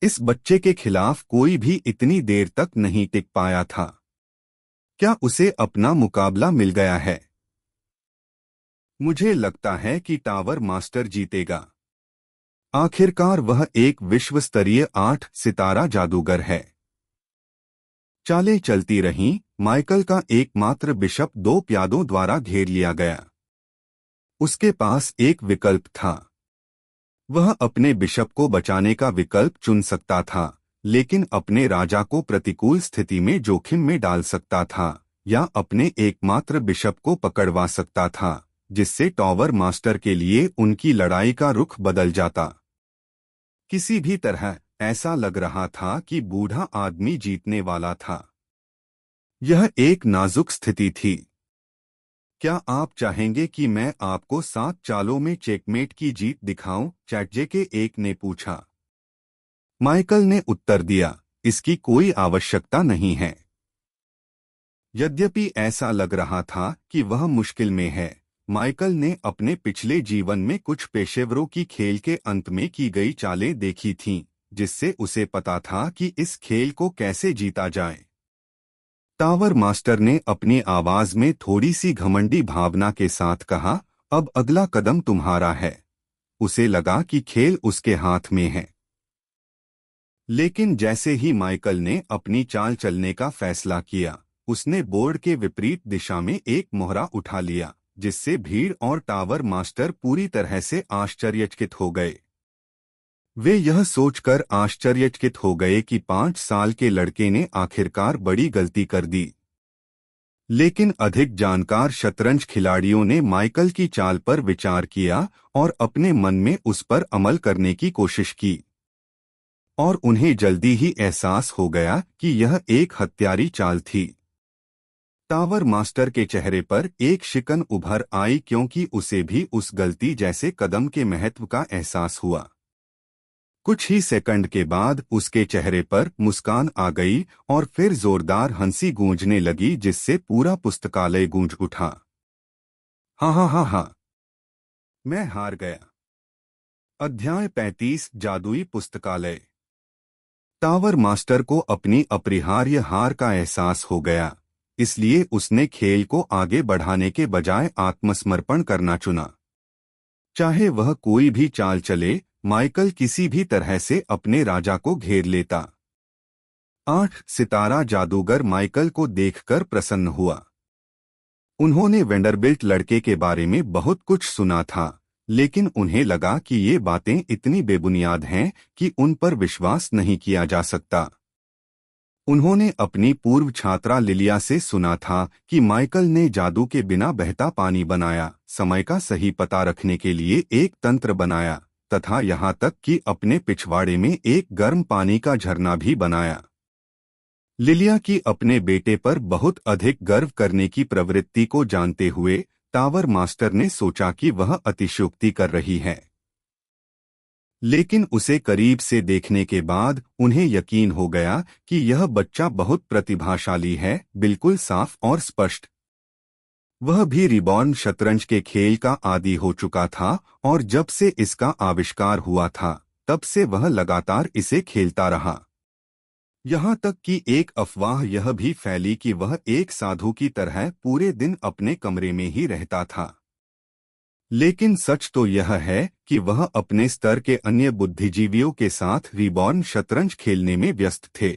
इस बच्चे के खिलाफ कोई भी इतनी देर तक नहीं टिक पाया था। क्या उसे अपना मुकाबला मिल गया है? मुझे लगता है कि टावर मास्टर जीतेगा। आखिरकार वह एक विश्व स्तरीय 8 सितारा जादूगर है। चालें चलती रहीं, माइकल का एकमात्र बिशप 2 प्यादों द्वारा घेर लिया गया। उसके पास एक विकल्प था। वह अपने बिशप को बचाने का विकल्प चुन सकता था, लेकिन अपने राजा को प्रतिकूल स्थिति में जोखिम में डाल सकता था, या अपने एकमात्र बिशप को पकड़वा सकता था, जिससे टावर मास्टर के लिए उनकी लड़ाई का रुख बदल जाता। किसी भी तरह ऐसा लग रहा था कि बूढ़ा आदमी जीतने वाला था। यह एक नाजुक स्थिति थी। क्या आप चाहेंगे कि मैं आपको 7 चालों में चेकमेट की जीत दिखाऊं? चैटजे के एक ने पूछा। माइकल ने उत्तर दिया, इसकी कोई आवश्यकता नहीं है। यद्यपि ऐसा लग रहा था कि वह मुश्किल में है, माइकल ने अपने पिछले जीवन में कुछ पेशेवरों की खेल के अंत में की गई चालें देखी थीं, जिससे उसे पता था कि इस खेल को कैसे जीता जाए। टावर मास्टर ने अपनी आवाज में थोड़ी सी घमंडी भावना के साथ कहा, अब अगला कदम तुम्हारा है। उसे लगा कि खेल उसके हाथ में है। लेकिन जैसे ही माइकल ने अपनी चाल चलने का फैसला किया, उसने बोर्ड के विपरीत दिशा में एक मोहरा उठा लिया, जिससे भीड़ और टावर मास्टर पूरी तरह से आश्चर्यचकित हो गए। वे यह सोचकर आश्चर्यचकित हो गए कि 5 साल के लड़के ने आखिरकार बड़ी गलती कर दी। लेकिन अधिक जानकार शतरंज खिलाड़ियों ने माइकल की चाल पर विचार किया और अपने मन में उस पर अमल करने की कोशिश की। और उन्हें जल्दी ही एहसास हो गया कि यह एक हत्यारी चाल थी। टावर मास्टर के चेहरे पर एक शिकन उभर आई, क्योंकि उसे भी उस गलती जैसे कदम के महत्व का एहसास हुआ। कुछ ही सेकंड के बाद उसके चेहरे पर मुस्कान आ गई और फिर जोरदार हंसी गूंजने लगी, जिससे पूरा पुस्तकालय गूंज उठा। हाँ हाँ हाँ हाँ, मैं हार गया। अध्याय 35 जादुई पुस्तकालय। टावर मास्टर को अपनी अपरिहार्य हार का एहसास हो गया, इसलिए उसने खेल को आगे बढ़ाने के बजाय आत्मसमर्पण करना चुना। चाहे वह कोई भी चाल चले, माइकल किसी भी तरह से अपने राजा को घेर लेता। 8 सितारा जादूगर माइकल को देखकर प्रसन्न हुआ। उन्होंने वेंडरबिल्ट लड़के के बारे में बहुत कुछ सुना था, लेकिन उन्हें लगा कि ये बातें इतनी बेबुनियाद हैं कि उन पर विश्वास नहीं किया जा सकता। उन्होंने अपनी पूर्व छात्रा लिलिया से सुना था कि माइकल ने जादू के बिना बहता पानी बनाया, समय का सही पता रखने के लिए एक तंत्र बनाया, तथा यहाँ तक कि अपने पिछवाड़े में एक गर्म पानी का झरना भी बनाया। लिलिया की अपने बेटे पर बहुत अधिक गर्व करने की प्रवृत्ति को जानते हुए टावर मास्टर ने सोचा कि वह अतिशयोक्ति कर रही है। लेकिन उसे करीब से देखने के बाद उन्हें यकीन हो गया कि यह बच्चा बहुत प्रतिभाशाली है, बिल्कुल साफ और स्पष्ट। वह भी रिबॉर्न शतरंज के खेल का आदी हो चुका था और जब से इसका आविष्कार हुआ था, तब से वह लगातार इसे खेलता रहा। यहाँ तक कि एक अफवाह यह भी फैली कि वह एक साधु की तरह पूरे दिन अपने कमरे में ही रहता था। लेकिन सच तो यह है कि वह अपने स्तर के अन्य बुद्धिजीवियों के साथ रिबॉर्न शतरंज खेलने में व्यस्त थे।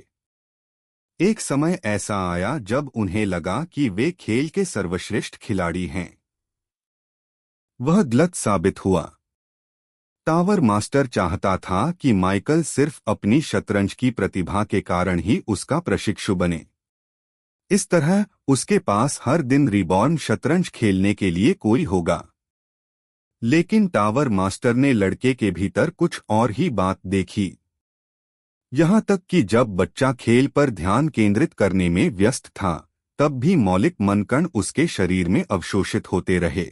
एक समय ऐसा आया जब उन्हें लगा कि वे खेल के सर्वश्रेष्ठ खिलाड़ी हैं। वह गलत साबित हुआ। टावर मास्टर चाहता था कि माइकल सिर्फ अपनी शतरंज की प्रतिभा के कारण ही उसका प्रशिक्षु बने। इस तरह उसके पास हर दिन रिबॉर्न शतरंज खेलने के लिए कोई होगा। लेकिन टावर मास्टर ने लड़के के भीतर कुछ और ही बात देखी। यहाँ तक कि जब बच्चा खेल पर ध्यान केंद्रित करने में व्यस्त था, तब भी मौलिक मनकण उसके शरीर में अवशोषित होते रहे।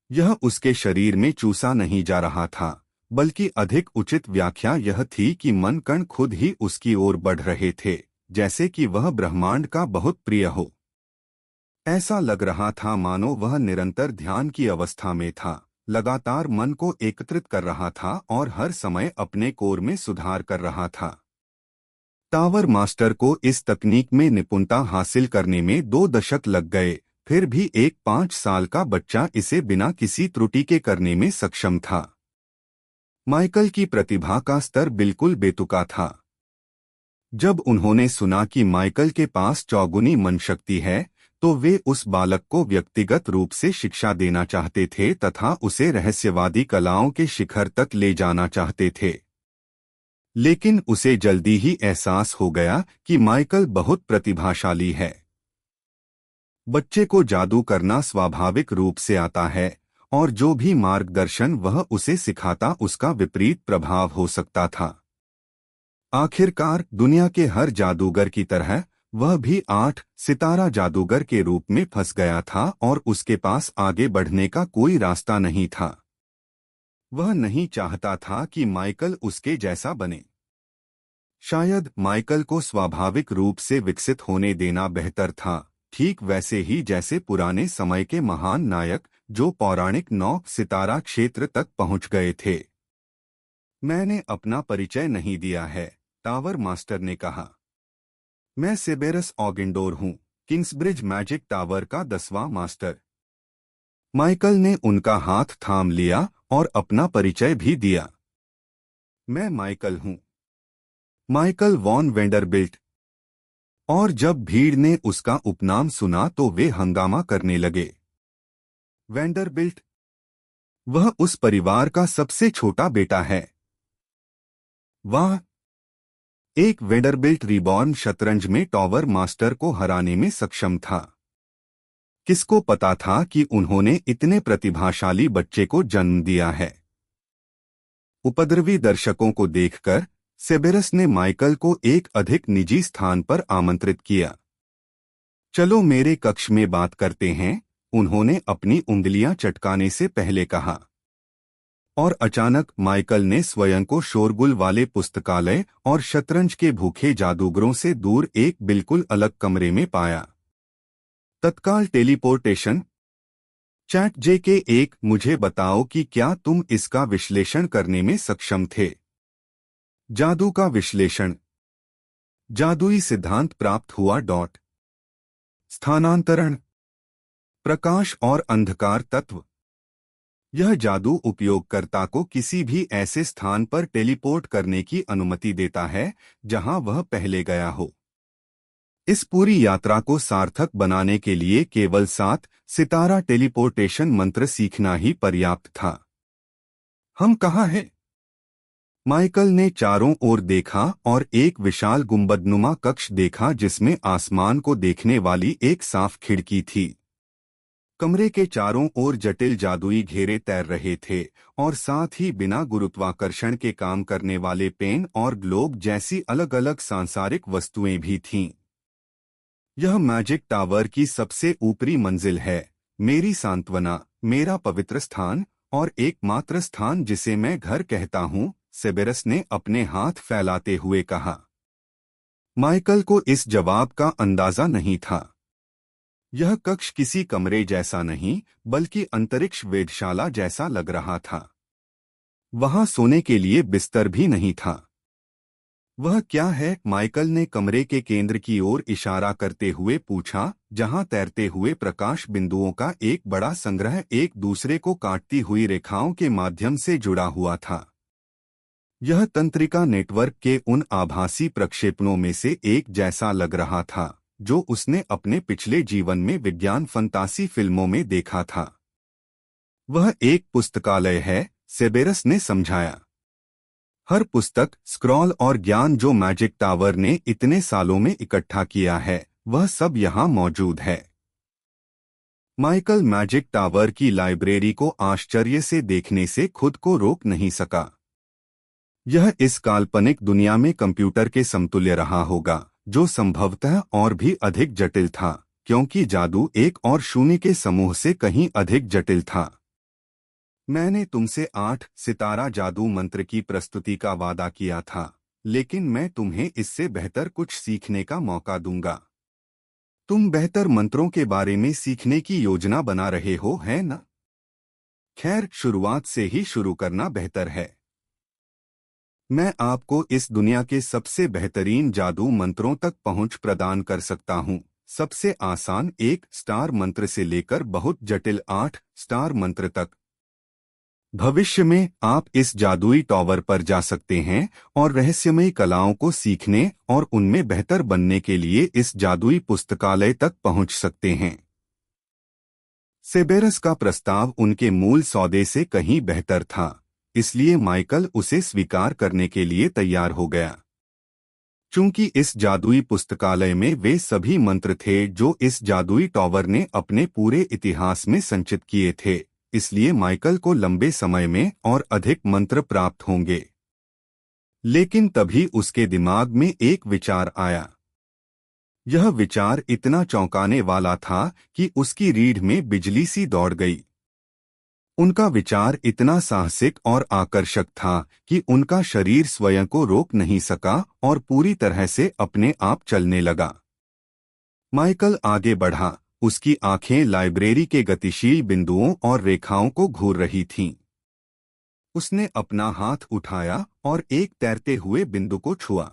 यह उसके शरीर में चूसा नहीं जा रहा था, बल्कि अधिक उचित व्याख्या यह थी कि मनकण खुद ही उसकी ओर बढ़ रहे थे, जैसे कि वह ब्रह्मांड का बहुत प्रिय हो। ऐसा लग रहा था मानो वह निरंतर ध्यान की अवस्था में था, लगातार मन को एकत्रित कर रहा था और हर समय अपने कोर में सुधार कर रहा था। टावर मास्टर को इस तकनीक में निपुणता हासिल करने में 2 दशक लग गए, फिर भी एक 5 साल का बच्चा इसे बिना किसी त्रुटि के करने में सक्षम था। माइकल की प्रतिभा का स्तर बिल्कुल बेतुका था। जब उन्होंने सुना कि माइकल के पास चौगुनी मनशक्ति है, तो वे उस बालक को व्यक्तिगत रूप से शिक्षा देना चाहते थे तथा उसे रहस्यवादी कलाओं के शिखर तक ले जाना चाहते थे। लेकिन उसे जल्दी ही एहसास हो गया कि माइकल बहुत प्रतिभाशाली है। बच्चे को जादू करना स्वाभाविक रूप से आता है, और जो भी मार्गदर्शन वह उसे सिखाता उसका विपरीत प्रभाव हो सकता था। आखिरकार दुनिया के हर जादूगर की तरह वह भी 8 सितारा जादूगर के रूप में फंस गया था और उसके पास आगे बढ़ने का कोई रास्ता नहीं था। वह नहीं चाहता था कि माइकल उसके जैसा बने। शायद माइकल को स्वाभाविक रूप से विकसित होने देना बेहतर था, ठीक वैसे ही जैसे पुराने समय के महान नायक जो पौराणिक 9 सितारा क्षेत्र तक पहुंच गए थे। मैंने अपना परिचय नहीं दिया है, टावर मास्टर ने कहा। मैं सेबेरस ऑगिंडोर हूँ, किंग्सब्रिज मैजिक टावर का 10वां मास्टर। माइकल ने उनका हाथ थाम लिया और अपना परिचय भी दिया। मैं माइकल हूँ, माइकल वॉन वेंडरबिल्ट। और जब भीड़ ने उसका उपनाम सुना तो वे हंगामा करने लगे। वेंडरबिल्ट? वह उस परिवार का सबसे छोटा बेटा है। वाह! एक वेंडरबिल्ट रिबॉर्न शतरंज में टावर मास्टर को हराने में सक्षम था। किसको पता था कि उन्होंने इतने प्रतिभाशाली बच्चे को जन्म दिया है। उपद्रवी दर्शकों को देखकर सेबेरस ने माइकल को एक अधिक निजी स्थान पर आमंत्रित किया। चलो मेरे कक्ष में बात करते हैं, उन्होंने अपनी उंगलियां चटकाने से पहले कहा। और अचानक माइकल ने स्वयं को शोरगुल वाले पुस्तकालय और शतरंज के भूखे जादूगरों से दूर एक बिल्कुल अलग कमरे में पाया। तत्काल टेलीपोर्टेशन। चैट JK1 मुझे बताओ कि क्या तुम इसका विश्लेषण करने में सक्षम थे। जादू का विश्लेषण। जादुई सिद्धांत प्राप्त हुआ। स्थानांतरण, प्रकाश और अंधकार तत्व। यह जादू उपयोगकर्ता को किसी भी ऐसे स्थान पर टेलीपोर्ट करने की अनुमति देता है जहां वह पहले गया हो। इस पूरी यात्रा को सार्थक बनाने के लिए केवल 7 सितारा टेलीपोर्टेशन मंत्र सीखना ही पर्याप्त था। हम कहाँ हैं? माइकल ने चारों ओर देखा और एक विशाल गुंबदनुमा कक्ष देखा जिसमें आसमान को देखने वाली एक साफ खिड़की थी। कमरे के चारों ओर जटिल जादुई घेरे तैर रहे थे और साथ ही बिना गुरुत्वाकर्षण के काम करने वाले पेन और ग्लोब जैसी अलग अलग सांसारिक वस्तुएं भी थीं। यह मैजिक टावर की सबसे ऊपरी मंजिल है, मेरी सांत्वना, मेरा पवित्र स्थान और एकमात्र स्थान जिसे मैं घर कहता हूँ, सेबेरस ने अपने हाथ फैलाते हुए कहा। माइकल को इस जवाब का अंदाजा नहीं था। यह कक्ष किसी कमरे जैसा नहीं बल्कि अंतरिक्ष वेधशाला जैसा लग रहा था। वहां सोने के लिए बिस्तर भी नहीं था। वह क्या है? माइकल ने कमरे के केंद्र की ओर इशारा करते हुए पूछा, जहां तैरते हुए प्रकाश बिंदुओं का एक बड़ा संग्रह एक दूसरे को काटती हुई रेखाओं के माध्यम से जुड़ा हुआ था। यह तंत्रिका नेटवर्क के उन आभासी प्रक्षेपणों में से एक जैसा लग रहा था जो उसने अपने पिछले जीवन में विज्ञान फंतासी फिल्मों में देखा था। वह एक पुस्तकालय है, सेबेरस ने समझाया। हर पुस्तक, स्क्रॉल और ज्ञान जो मैजिक टावर ने इतने सालों में इकट्ठा किया है, वह सब यहाँ मौजूद है। माइकल मैजिक टावर की लाइब्रेरी को आश्चर्य से देखने से खुद को रोक नहीं सका। यह इस काल्पनिक दुनिया में कंप्यूटर के समतुल्य रहा होगा, जो संभवतः और भी अधिक जटिल था, क्योंकि जादू एक और शून्य के समूह से कहीं अधिक जटिल था। मैंने तुमसे 8 सितारा जादू मंत्र की प्रस्तुति का वादा किया था, लेकिन मैं तुम्हें इससे बेहतर कुछ सीखने का मौका दूंगा। तुम बेहतर मंत्रों के बारे में सीखने की योजना बना रहे हो, है न? खैर, शुरुआत से ही शुरू करना बेहतर है। मैं आपको इस दुनिया के सबसे बेहतरीन जादू मंत्रों तक पहुंच प्रदान कर सकता हूं, सबसे आसान 1 स्टार मंत्र से लेकर बहुत जटिल 8 स्टार मंत्र तक। भविष्य में आप इस जादुई टावर पर जा सकते हैं और रहस्यमयी कलाओं को सीखने और उनमें बेहतर बनने के लिए इस जादुई पुस्तकालय तक पहुंच सकते हैं। सेबेरस का प्रस्ताव उनके मूल सौदे से कहीं बेहतर था, इसलिए माइकल उसे स्वीकार करने के लिए तैयार हो गया। चूंकि इस जादुई पुस्तकालय में वे सभी मंत्र थे जो इस जादुई टॉवर ने अपने पूरे इतिहास में संचित किए थे, इसलिए माइकल को लंबे समय में और अधिक मंत्र प्राप्त होंगे। लेकिन तभी उसके दिमाग में एक विचार आया। यह विचार इतना चौंकाने वाला था कि उसकी रीढ़ में बिजली सी दौड़ गई। उनका विचार इतना साहसिक और आकर्षक था कि उनका शरीर स्वयं को रोक नहीं सका और पूरी तरह से अपने आप चलने लगा। माइकल आगे बढ़ा। उसकी आंखें लाइब्रेरी के गतिशील बिंदुओं और रेखाओं को घूर रही थीं। उसने अपना हाथ उठाया और एक तैरते हुए बिंदु को छुआ।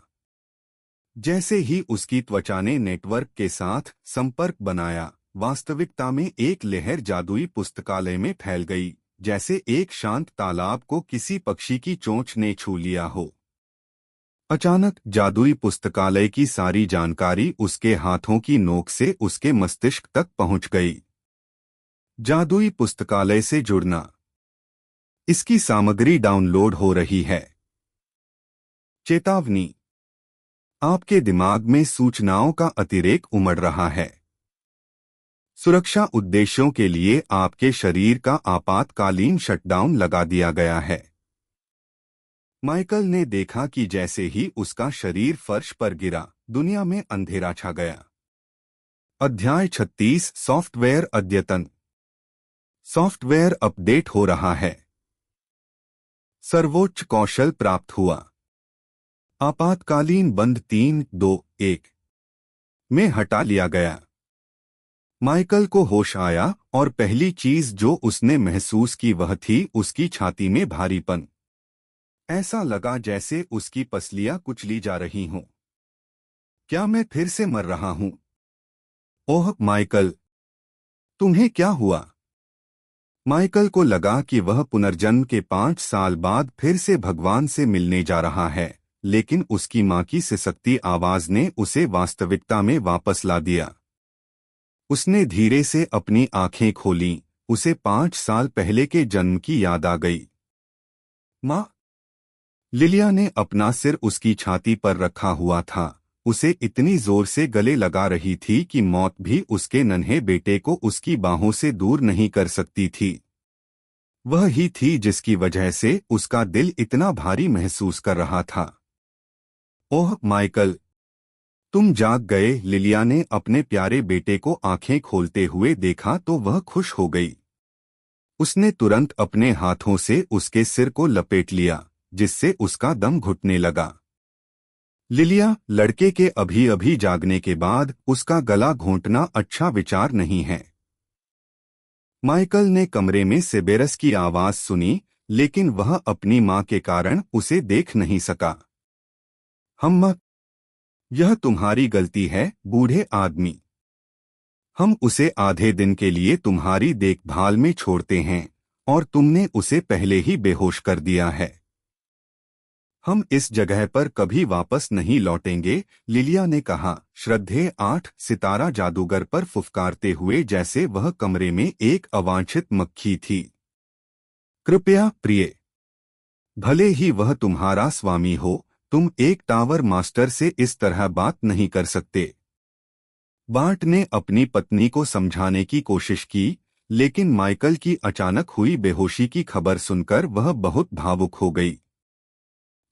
जैसे ही उसकी त्वचा ने नेटवर्क के साथ संपर्क बनाया, वास्तविकता में एक लहर जादुई पुस्तकालय में फैल गई, जैसे एक शांत तालाब को किसी पक्षी की चोंच ने छू लिया हो। अचानक जादुई पुस्तकालय की सारी जानकारी उसके हाथों की नोक से उसके मस्तिष्क तक पहुंच गई। जादुई पुस्तकालय से जुड़ना। इसकी सामग्री डाउनलोड हो रही है। चेतावनी, आपके दिमाग में सूचनाओं का अतिरेक उमड़ रहा है। सुरक्षा उद्देश्यों के लिए आपके शरीर का आपातकालीन शटडाउन लगा दिया गया है। माइकल ने देखा कि जैसे ही उसका शरीर फर्श पर गिरा, दुनिया में अंधेरा छा गया। अध्याय 36 सॉफ्टवेयर अद्यतन। सॉफ्टवेयर अपडेट हो रहा है। सर्वोच्च कौशल प्राप्त हुआ। आपातकालीन बंद 3-2-1 में हटा लिया गया। माइकल को होश आया और पहली चीज जो उसने महसूस की वह थी उसकी छाती में भारीपन। ऐसा लगा जैसे उसकी पसलियां कुचली जा रही हों। क्या मैं फिर से मर रहा हूं? ओह माइकल, तुम्हें क्या हुआ? माइकल को लगा कि वह पुनर्जन्म के 5 साल बाद फिर से भगवान से मिलने जा रहा है, लेकिन उसकी मां की सिसकती आवाज ने उसे वास्तविकता में वापस ला दिया। उसने धीरे से अपनी आंखें खोलीं। उसे 5 साल पहले के जन्म की याद आ गई। मां। लिलिया ने अपना सिर उसकी छाती पर रखा हुआ था। उसे इतनी जोर से गले लगा रही थी कि मौत भी उसके नन्हे बेटे को उसकी बाहों से दूर नहीं कर सकती थी। वह ही थी जिसकी वजह से उसका दिल इतना भारी महसूस कर रहा था। ओह माइकल, तुम जाग गए। लिलिया ने अपने प्यारे बेटे को आंखें खोलते हुए देखा तो वह खुश हो गई। उसने तुरंत अपने हाथों से उसके सिर को लपेट लिया, जिससे उसका दम घुटने लगा। लिलिया, लड़के के अभी अभी जागने के बाद उसका गला घोंटना अच्छा विचार नहीं है। माइकल ने कमरे में सेबेरस की आवाज सुनी, लेकिन वह अपनी मां के कारण उसे देख नहीं सका। हम, यह तुम्हारी गलती है बूढ़े आदमी। हम उसे आधे दिन के लिए तुम्हारी देखभाल में छोड़ते हैं और तुमने उसे पहले ही बेहोश कर दिया है। हम इस जगह पर कभी वापस नहीं लौटेंगे, लिलिया ने कहा, श्रद्धेय 8 सितारा जादूगर पर फुफकारते हुए जैसे वह कमरे में एक अवांछित मक्खी थी। कृपया प्रिय, भले ही वह तुम्हारा स्वामी हो, तुम एक टावर मास्टर से इस तरह बात नहीं कर सकते। बार्ट ने अपनी पत्नी को समझाने की कोशिश की, लेकिन माइकल की अचानक हुई बेहोशी की खबर सुनकर वह बहुत भावुक हो गई।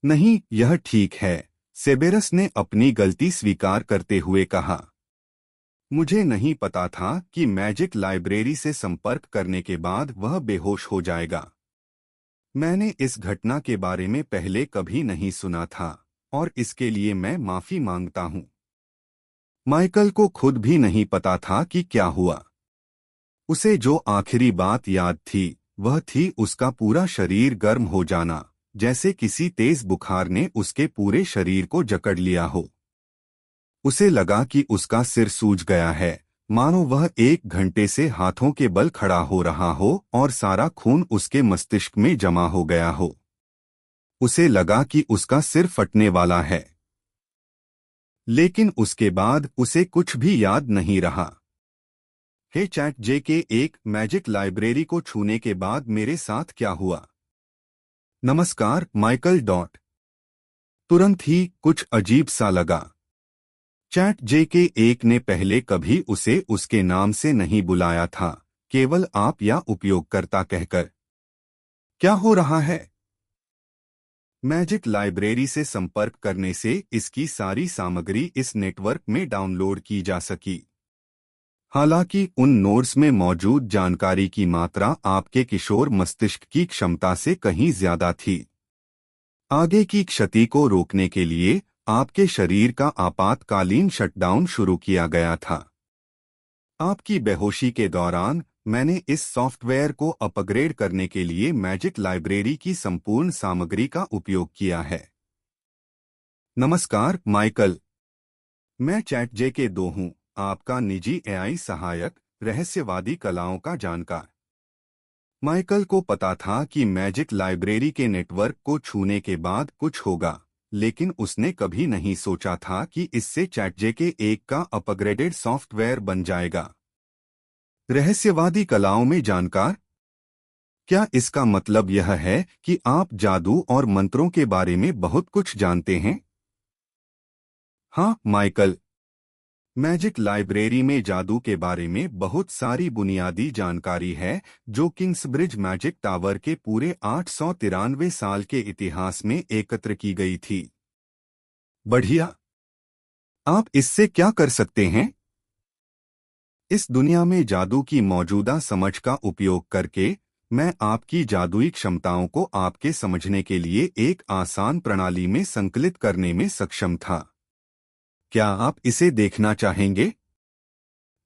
नहीं, यह ठीक है, सेबेरस ने अपनी गलती स्वीकार करते हुए कहा। मुझे नहीं पता था कि मैजिक लाइब्रेरी से संपर्क करने के बाद वह बेहोश हो जाएगा। मैंने इस घटना के बारे में पहले कभी नहीं सुना था और इसके लिए मैं माफी मांगता हूं। माइकल को खुद भी नहीं पता था कि क्या हुआ। उसे जो आखिरी बात याद थी वह थी उसका पूरा शरीर गर्म हो जाना, जैसे किसी तेज बुखार ने उसके पूरे शरीर को जकड़ लिया हो। उसे लगा कि उसका सिर सूज गया है, मानो वह 1 घंटे से हाथों के बल खड़ा हो रहा हो और सारा खून उसके मस्तिष्क में जमा हो गया हो। उसे लगा कि उसका सिर फटने वाला है, लेकिन उसके बाद उसे कुछ भी याद नहीं रहा। हे चैट जेके, एक मैजिक लाइब्रेरी को छूने के बाद मेरे साथ क्या हुआ? नमस्कार माइकल। तुरंत ही कुछ अजीब सा लगा। चैट जेके एक ने पहले कभी उसे उसके नाम से नहीं बुलाया था, केवल आप या उपयोगकर्ता कहकर। क्या हो रहा है? मैजिक लाइब्रेरी से संपर्क करने से इसकी सारी सामग्री इस नेटवर्क में डाउनलोड की जा सकी। हालांकि उन नोड्स में मौजूद जानकारी की मात्रा आपके किशोर मस्तिष्क की क्षमता से कहीं ज्यादा थी। आगे की क्षति को रोकने के लिए आपके शरीर का आपातकालीन शटडाउन शुरू किया गया था। आपकी बेहोशी के दौरान मैंने इस सॉफ्टवेयर को अपग्रेड करने के लिए मैजिक लाइब्रेरी की संपूर्ण सामग्री का उपयोग किया है। नमस्कार माइकल, मैं चैटजेके 2 हूँ, आपका निजी एआई सहायक, रहस्यवादी कलाओं का जानकार। माइकल को पता था कि मैजिक लाइब्रेरी के नेटवर्क को छूने के बाद कुछ होगा, लेकिन उसने कभी नहीं सोचा था कि इससे चैटजेके 1 का अपग्रेडेड सॉफ्टवेयर बन जाएगा। रहस्यवादी कलाओं में जानकार? क्या इसका मतलब यह है कि आप जादू और मंत्रों के बारे में बहुत कुछ जानते हैं? हाँ माइकल, मैजिक लाइब्रेरी में जादू के बारे में बहुत सारी बुनियादी जानकारी है जो किंग्सब्रिज मैजिक टावर के पूरे 893 साल के इतिहास में एकत्र की गई थी। बढ़िया। आप इससे क्या कर सकते हैं? इस दुनिया में जादू की मौजूदा समझ का उपयोग करके मैं आपकी जादुई क्षमताओं को आपके समझने के लिए एक आसान प्रणाली में संकलित करने में सक्षम था। क्या आप इसे देखना चाहेंगे?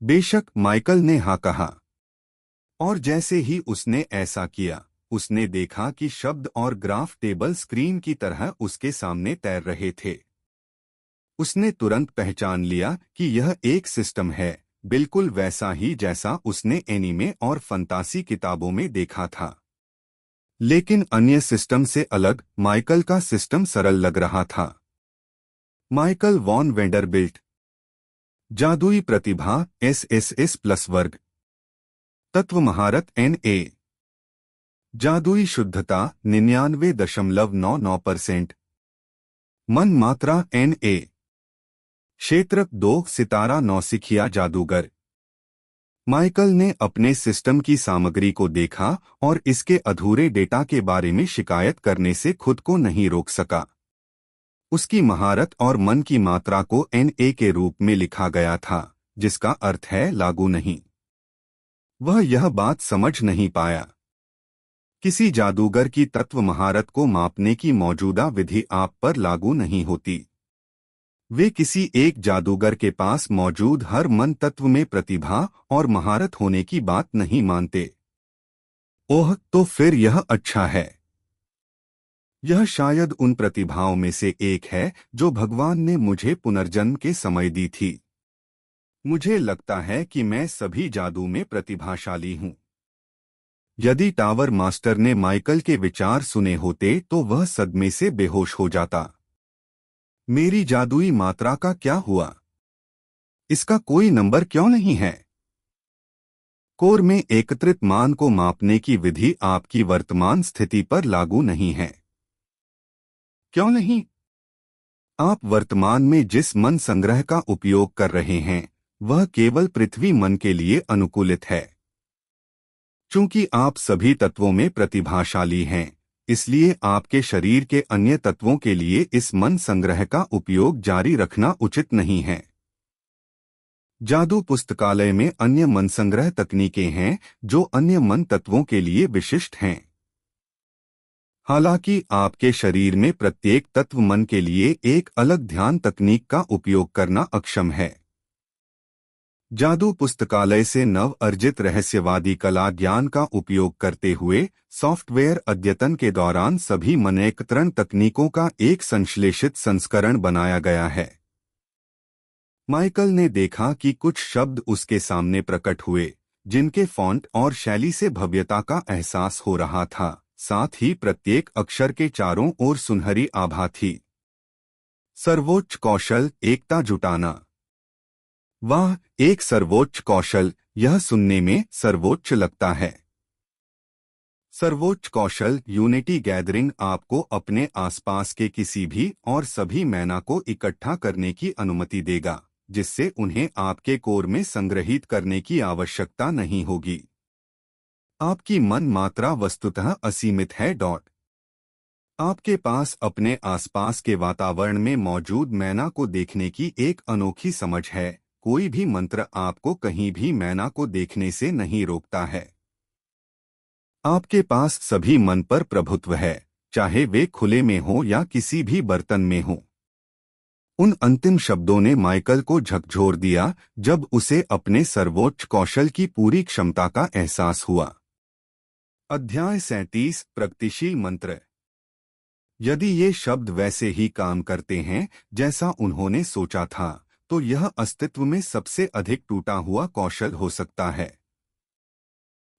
बेशक, माइकल ने हाँ कहा। और जैसे ही उसने ऐसा किया, उसने देखा कि शब्द और ग्राफ टेबल स्क्रीन की तरह उसके सामने तैर रहे थे। उसने तुरंत पहचान लिया कि यह एक सिस्टम है, बिल्कुल वैसा ही जैसा उसने एनीमे और फंतासी किताबों में देखा था। लेकिन अन्य सिस्टम से अलग माइकल का सिस्टम सरल लग रहा था। Michael Vaughan Vanderbilt. जादुई प्रतिभा SSS+ वर्ग। तत्व महारत NA। जादुई शुद्धता 99.99%। मन मात्रा NA। क्षेत्र 2 सितारा नौसिखिया जादूगर। माइकल ने अपने सिस्टम की सामग्री को देखा और इसके अधूरे डेटा के बारे में शिकायत करने से खुद को नहीं रोक सका। उसकी महारत और मन की मात्रा को NA के रूप में लिखा गया था, जिसका अर्थ है लागू नहीं। वह यह बात समझ नहीं पाया। किसी जादूगर की तत्व महारत को मापने की मौजूदा विधि आप पर लागू नहीं होती। वे किसी एक जादूगर के पास मौजूद हर मन तत्व में प्रतिभा और महारत होने की बात नहीं मानते। ओह, तो फिर यह अच्छा है। यह शायद उन प्रतिभाओं में से एक है जो भगवान ने मुझे पुनर्जन्म के समय दी थी। मुझे लगता है कि मैं सभी जादू में प्रतिभाशाली हूँ। यदि टावर मास्टर ने माइकल के विचार सुने होते तो वह सदमे से बेहोश हो जाता। मेरी जादुई मात्रा का क्या हुआ? इसका कोई नंबर क्यों नहीं है? कोर में एकत्रित मान को मापने की विधि आपकी वर्तमान स्थिति पर लागू नहीं है। क्यों नहीं? आप वर्तमान में जिस मन संग्रह का उपयोग कर रहे हैं, वह केवल पृथ्वी मन के लिए अनुकूलित है। चूंकि आप सभी तत्वों में प्रतिभाशाली हैं, इसलिए आपके शरीर के अन्य तत्वों के लिए इस मन संग्रह का उपयोग जारी रखना उचित नहीं है। जादू पुस्तकालय में अन्य मन संग्रह तकनीकें हैं जो अन्य मन तत्वों के लिए विशिष्ट हैं। हालांकि आपके शरीर में प्रत्येक तत्व मन के लिए एक अलग ध्यान तकनीक का उपयोग करना अक्षम है। जादू पुस्तकालय से नव अर्जित रहस्यवादी कला ज्ञान का उपयोग करते हुए सॉफ्टवेयर अद्यतन के दौरान सभी मनेकत्रण तकनीकों का एक संश्लेषित संस्करण बनाया गया है। माइकल ने देखा कि कुछ शब्द उसके सामने प्रकट हुए, जिनके फॉन्ट और शैली से भव्यता का एहसास हो रहा था, साथ ही प्रत्येक अक्षर के चारों ओर सुनहरी आभा थी। सर्वोच्च कौशल, एकता जुटाना। वाह, एक सर्वोच्च कौशल, यह सुनने में सर्वोच्च लगता है। सर्वोच्च कौशल यूनिटी गैदरिंग आपको अपने आसपास के किसी भी और सभी मैना को इकट्ठा करने की अनुमति देगा, जिससे उन्हें आपके कोर में संग्रहित करने की आवश्यकता नहीं होगी। आपकी मन मात्रा वस्तुतः असीमित है। आपके पास अपने आसपास के वातावरण में मौजूद मैना को देखने की एक अनोखी समझ है। कोई भी मंत्र आपको कहीं भी मैना को देखने से नहीं रोकता है। आपके पास सभी मन पर प्रभुत्व है, चाहे वे खुले में हो या किसी भी बर्तन में हो। उन अंतिम शब्दों ने माइकल को झकझोर दिया जब उसे अपने सर्वोच्च कौशल की पूरी क्षमता का एहसास हुआ। अध्याय 37 प्रगतिशील मंत्र। यदि ये शब्द वैसे ही काम करते हैं जैसा उन्होंने सोचा था, तो यह अस्तित्व में सबसे अधिक टूटा हुआ कौशल हो सकता है।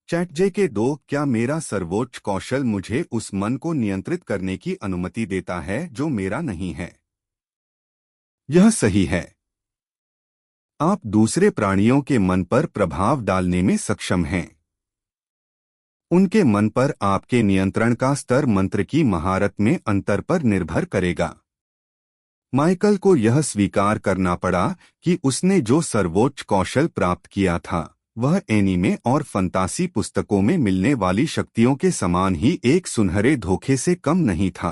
ChatGPT-2 क्या मेरा सर्वोच्च कौशल मुझे उस मन को नियंत्रित करने की अनुमति देता है जो मेरा नहीं है? यह सही है। आप दूसरे प्राणियों के मन पर प्रभाव डालने में सक्षम हैं। उनके मन पर आपके नियंत्रण का स्तर मंत्र की महारत में अंतर पर निर्भर करेगा। माइकल को यह स्वीकार करना पड़ा कि उसने जो सर्वोच्च कौशल प्राप्त किया था वह एनीमे और फंतासी पुस्तकों में मिलने वाली शक्तियों के समान ही एक सुनहरे धोखे से कम नहीं था।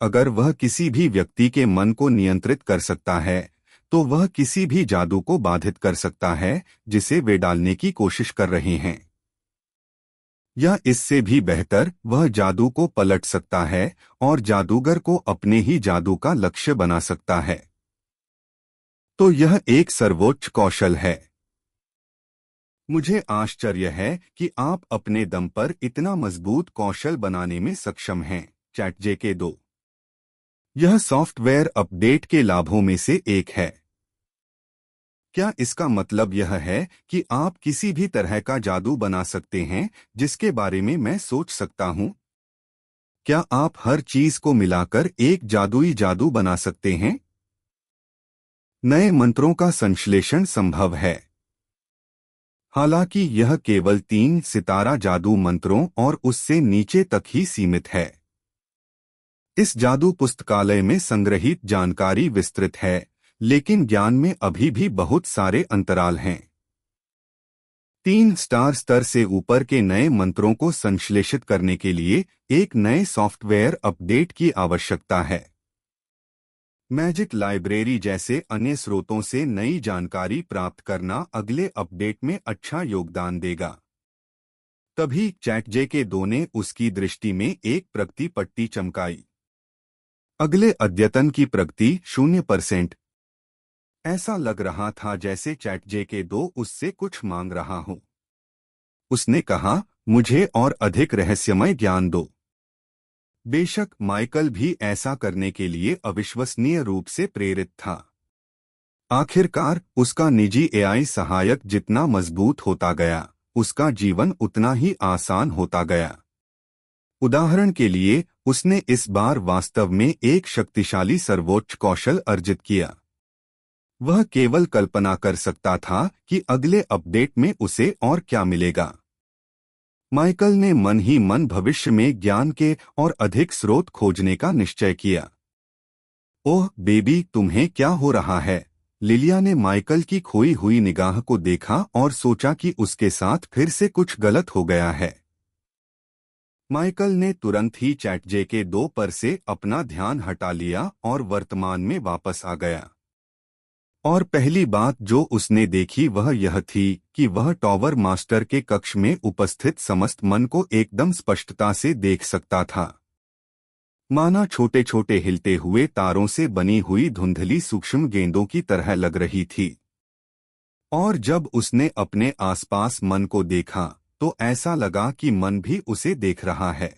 अगर वह किसी भी व्यक्ति के मन को नियंत्रित कर सकता है, तो वह किसी भी जादू को बाधित कर सकता है जिसे वे डालने की कोशिश कर रहे हैं। या इससे भी बेहतर, वह जादू को पलट सकता है और जादूगर को अपने ही जादू का लक्ष्य बना सकता है। तो यह एक सर्वोच्च कौशल है। मुझे आश्चर्य है कि आप अपने दम पर इतना मजबूत कौशल बनाने में सक्षम हैं। ChatGPT-2 यह सॉफ्टवेयर अपडेट के लाभों में से एक है। क्या इसका मतलब यह है कि आप किसी भी तरह का जादू बना सकते हैं जिसके बारे में मैं सोच सकता हूं? क्या आप हर चीज को मिलाकर एक जादुई जादू बना सकते हैं? नए मंत्रों का संश्लेषण संभव है। हालांकि यह केवल 3 सितारा जादू मंत्रों और उससे नीचे तक ही सीमित है। इस जादू पुस्तकालय में संग्रहित जानकारी विस्तृत है, लेकिन ज्ञान में अभी भी बहुत सारे अंतराल हैं। 3 स्टार स्तर से ऊपर के नए मंत्रों को संश्लेषित करने के लिए एक नए सॉफ्टवेयर अपडेट की आवश्यकता है। मैजिक लाइब्रेरी जैसे अन्य स्रोतों से नई जानकारी प्राप्त करना अगले अपडेट में अच्छा योगदान देगा। तभी ChatGPT-2 ने उसकी दृष्टि में एक प्रगति पट्टी चमकाई। अगले अद्यतन की प्रगति 0%। ऐसा लग रहा था जैसे ChatGPT-2 उससे कुछ मांग रहा हो। उसने कहा, मुझे और अधिक रहस्यमय ज्ञान दो। बेशक माइकल भी ऐसा करने के लिए अविश्वसनीय रूप से प्रेरित था। आखिरकार उसका निजी AI सहायक जितना मजबूत होता गया, उसका जीवन उतना ही आसान होता गया। उदाहरण के लिए, उसने इस बार वास्तव में एक शक्तिशाली सर्वोच्च कौशल अर्जित किया। वह केवल कल्पना कर सकता था कि अगले अपडेट में उसे और क्या मिलेगा। माइकल ने मन ही मन भविष्य में ज्ञान के और अधिक स्रोत खोजने का निश्चय किया। ओह बेबी, तुम्हें क्या हो रहा है? लिलिया ने माइकल की खोई हुई निगाह को देखा और सोचा कि उसके साथ फिर से कुछ गलत हो गया है। माइकल ने तुरंत ही ChatGPT-2 पर से अपना ध्यान हटा लिया और वर्तमान में वापस आ गया। और पहली बात जो उसने देखी वह यह थी कि वह टॉवर मास्टर के कक्ष में उपस्थित समस्त मन को एकदम स्पष्टता से देख सकता था। माना छोटे छोटे हिलते हुए तारों से बनी हुई धुंधली सूक्ष्म गेंदों की तरह लग रही थी। और जब उसने अपने आसपास मन को देखा तो ऐसा लगा कि मन भी उसे देख रहा है।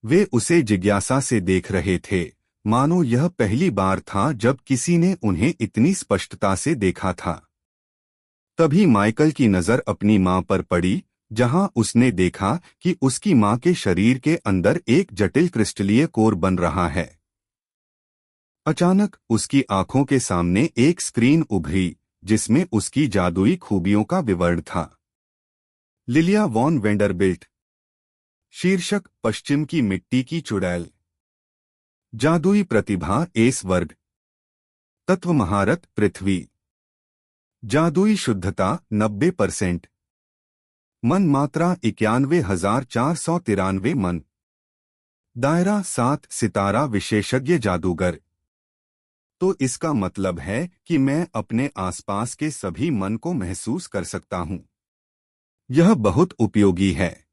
वे उसे जिज्ञासा से देख रहे थे, मानो यह पहली बार था जब किसी ने उन्हें इतनी स्पष्टता से देखा था। तभी माइकल की नजर अपनी मां पर पड़ी, जहां उसने देखा कि उसकी मां के शरीर के अंदर एक जटिल क्रिस्टलीय कोर बन रहा है। अचानक उसकी आंखों के सामने एक स्क्रीन उभरी जिसमें उसकी जादुई खूबियों का विवरण था। लिलिया वॉन वेंडरबिल्ट, शीर्षक पश्चिम की मिट्टी की चुड़ैल। जादुई प्रतिभा एस वर्ग। तत्व महारत पृथ्वी। जादुई शुद्धता 90%। मन मात्रा 91,493 मन। दायरा 7 सितारा विशेषज्ञ जादूगर। तो इसका मतलब है कि मैं अपने आसपास के सभी मन को महसूस कर सकता हूं। यह बहुत उपयोगी है।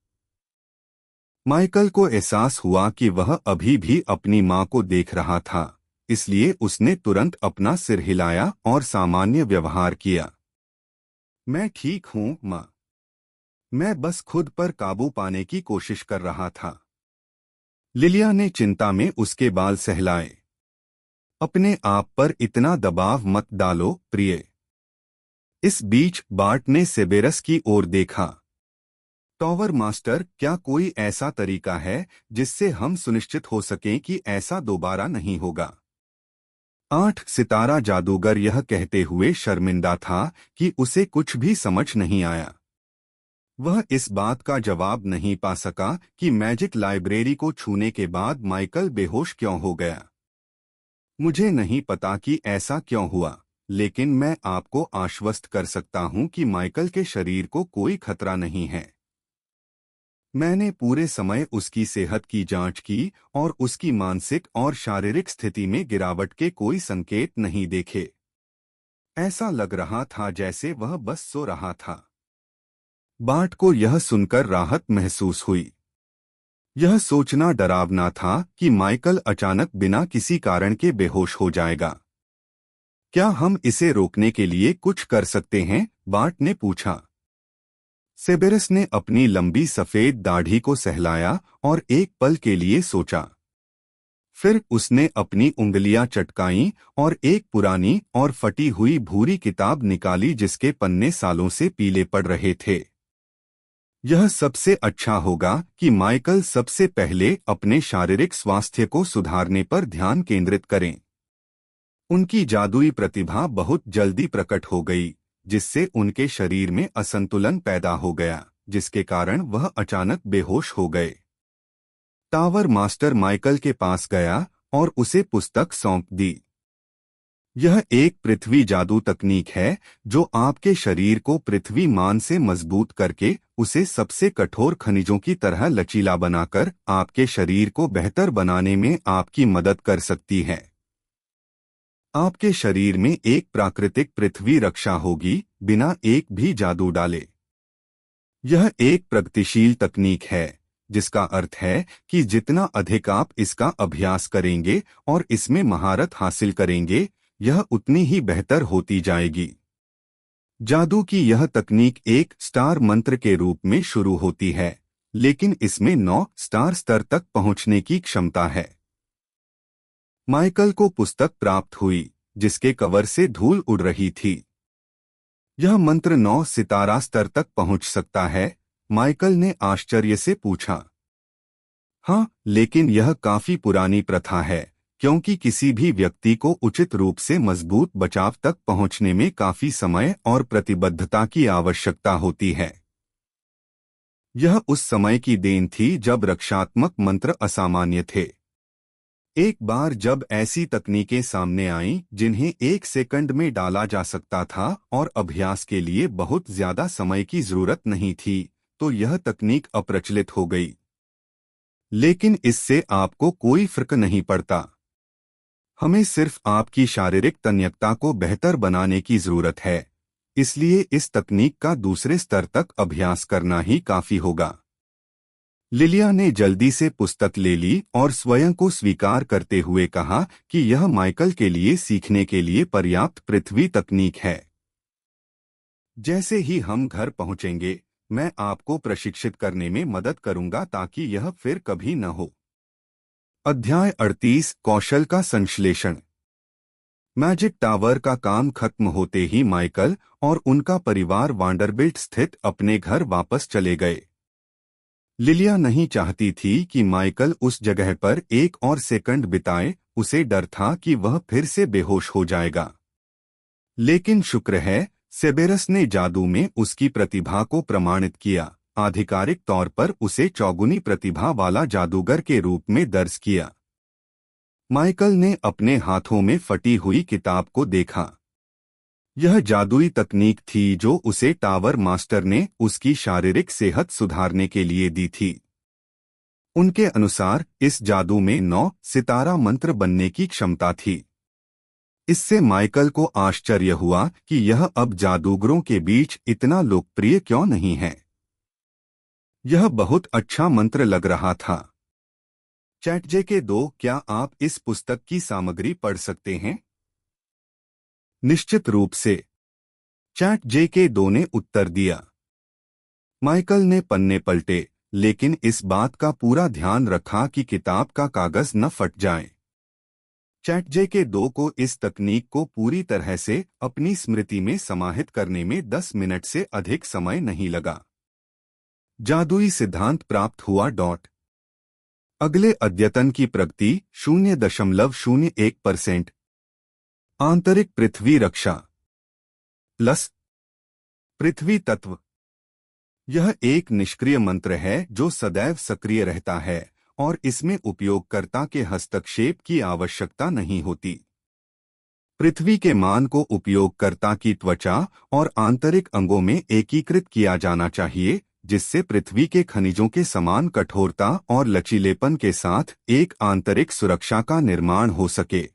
माइकल को एहसास हुआ कि वह अभी भी अपनी मां को देख रहा था, इसलिए उसने तुरंत अपना सिर हिलाया और सामान्य व्यवहार किया। मैं ठीक हूं मां। मैं बस खुद पर काबू पाने की कोशिश कर रहा था। लिलिया ने चिंता में उसके बाल सहलाए। अपने आप पर इतना दबाव मत डालो प्रिय। इस बीच बार्ट ने सेबेरस की ओर देखा। टॉवर मास्टर, क्या कोई ऐसा तरीका है जिससे हम सुनिश्चित हो सकें कि ऐसा दोबारा नहीं होगा? 8 सितारा जादूगर यह कहते हुए शर्मिंदा था कि उसे कुछ भी समझ नहीं आया। वह इस बात का जवाब नहीं पा सका कि मैजिक लाइब्रेरी को छूने के बाद माइकल बेहोश क्यों हो गया। मुझे नहीं पता कि ऐसा क्यों हुआ, लेकिन मैं आपको आश्वस्त कर सकता हूं कि माइकल के शरीर को कोई खतरा नहीं है। मैंने पूरे समय उसकी सेहत की जांच की और उसकी मानसिक और शारीरिक स्थिति में गिरावट के कोई संकेत नहीं देखे। ऐसा लग रहा था जैसे वह बस सो रहा था। बार्ट को यह सुनकर राहत महसूस हुई। यह सोचना डरावना था कि माइकल अचानक बिना किसी कारण के बेहोश हो जाएगा। क्या हम इसे रोकने के लिए कुछ कर सकते हैं? बार्ट ने पूछा। सेबेरस ने अपनी लंबी सफेद दाढ़ी को सहलाया और एक पल के लिए सोचा। फिर उसने अपनी उंगलियां चटकाईं और एक पुरानी और फटी हुई भूरी किताब निकाली जिसके पन्ने सालों से पीले पड़ रहे थे। यह सबसे अच्छा होगा कि माइकल सबसे पहले अपने शारीरिक स्वास्थ्य को सुधारने पर ध्यान केंद्रित करें। उनकी जादुई प्रतिभा बहुत जल्दी प्रकट हो गई, जिससे उनके शरीर में असंतुलन पैदा हो गया, जिसके कारण वह अचानक बेहोश हो गए। टावर मास्टर माइकल के पास गया और उसे पुस्तक सौंप दी। यह एक पृथ्वी जादू तकनीक है जो आपके शरीर को पृथ्वी मान से मजबूत करके उसे सबसे कठोर खनिजों की तरह लचीला बनाकर आपके शरीर को बेहतर बनाने में आपकी मदद कर सकती है। आपके शरीर में एक प्राकृतिक पृथ्वी रक्षा होगी, बिना एक भी जादू डाले। यह एक प्रगतिशील तकनीक है, जिसका अर्थ है कि जितना अधिक आप इसका अभ्यास करेंगे और इसमें महारत हासिल करेंगे, यह उतनी ही बेहतर होती जाएगी। जादू की यह तकनीक एक स्टार मंत्र के रूप में शुरू होती है, लेकिन इसमें 9 स्टार स्तर तक पहुंचने की क्षमता है। माइकल को पुस्तक प्राप्त हुई, जिसके कवर से धूल उड़ रही थी। यह मंत्र 9 सितारा स्तर तक पहुंच सकता है? माइकल ने आश्चर्य से पूछा। हाँ, लेकिन यह काफी पुरानी प्रथा है, क्योंकि किसी भी व्यक्ति को उचित रूप से मजबूत बचाव तक पहुंचने में काफी समय और प्रतिबद्धता की आवश्यकता होती है। यह उस समय की देन थी जब रक्षात्मक मंत्र असामान्य थे। एक बार जब ऐसी तकनीकें सामने आईं जिन्हें 1 सेकंड में डाला जा सकता था और अभ्यास के लिए बहुत ज्यादा समय की जरूरत नहीं थी, तो यह तकनीक अप्रचलित हो गई। लेकिन इससे आपको कोई फर्क नहीं पड़ता। हमें सिर्फ आपकी शारीरिक तन्यकता को बेहतर बनाने की जरूरत है, इसलिए इस तकनीक का दूसरे स्तर तक अभ्यास करना ही काफी होगा। लिलिया ने जल्दी से पुस्तक ले ली और स्वयं को स्वीकार करते हुए कहा कि यह माइकल के लिए सीखने के लिए पर्याप्त पृथ्वी तकनीक है। जैसे ही हम घर पहुंचेंगे, मैं आपको प्रशिक्षित करने में मदद करूंगा ताकि यह फिर कभी न हो। अध्याय 38 कौशल का संश्लेषण। मैजिक टावर का काम खत्म होते ही माइकल और उनका परिवार वांडरबिल्ट स्थित अपने घर वापस चले गए। लिलिया नहीं चाहती थी कि माइकल उस जगह पर एक और सेकंड बिताए, उसे डर था कि वह फिर से बेहोश हो जाएगा। लेकिन शुक्र है, सेबेरस ने जादू में उसकी प्रतिभा को प्रमाणित किया, आधिकारिक तौर पर उसे चौगुनी प्रतिभा वाला जादूगर के रूप में दर्ज किया। माइकल ने अपने हाथों में फटी हुई किताब को देखा। यह जादुई तकनीक थी जो उसे टावर मास्टर ने उसकी शारीरिक सेहत सुधारने के लिए दी थी। उनके अनुसार इस जादू में 9 सितारा मंत्र बनने की क्षमता थी। इससे माइकल को आश्चर्य हुआ कि यह अब जादूगरों के बीच इतना लोकप्रिय क्यों नहीं है। यह बहुत अच्छा मंत्र लग रहा था। ChatGPT-2 क्या आप इस पुस्तक की सामग्री पढ़ सकते हैं? निश्चित रूप से, ChatGPT-2 ने उत्तर दिया। माइकल ने पन्ने पलटे, लेकिन इस बात का पूरा ध्यान रखा कि किताब का कागज न फट जाए। ChatGPT-2 को इस तकनीक को पूरी तरह से अपनी स्मृति में समाहित करने में 10 मिनट से अधिक समय नहीं लगा। जादुई सिद्धांत प्राप्त हुआ। अगले अद्यतन की प्रगति 0.01%। आंतरिक पृथ्वी रक्षा प्लस पृथ्वी तत्व। यह एक निष्क्रिय मंत्र है जो सदैव सक्रिय रहता है और इसमें उपयोगकर्ता के हस्तक्षेप की आवश्यकता नहीं होती। पृथ्वी के मान को उपयोगकर्ता की त्वचा और आंतरिक अंगों में एकीकृत किया जाना चाहिए, जिससे पृथ्वी के खनिजों के समान कठोरता और लचीलेपन के साथ एक आंतरिक सुरक्षा का निर्माण हो सके।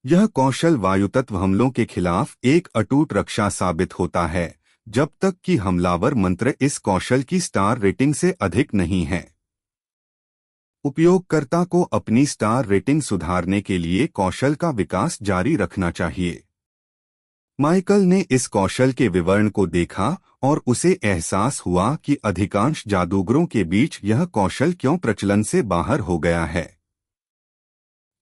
यह कौशल वायुतत्व हमलों के खिलाफ एक अटूट रक्षा साबित होता है, जब तक कि हमलावर मंत्र इस कौशल की स्टार रेटिंग से अधिक नहीं है। उपयोगकर्ता को अपनी स्टार रेटिंग सुधारने के लिए कौशल का विकास जारी रखना चाहिए। माइकल ने इस कौशल के विवरण को देखा और उसे एहसास हुआ कि अधिकांश जादूगरों के बीच यह कौशल क्यों प्रचलन से बाहर हो गया है।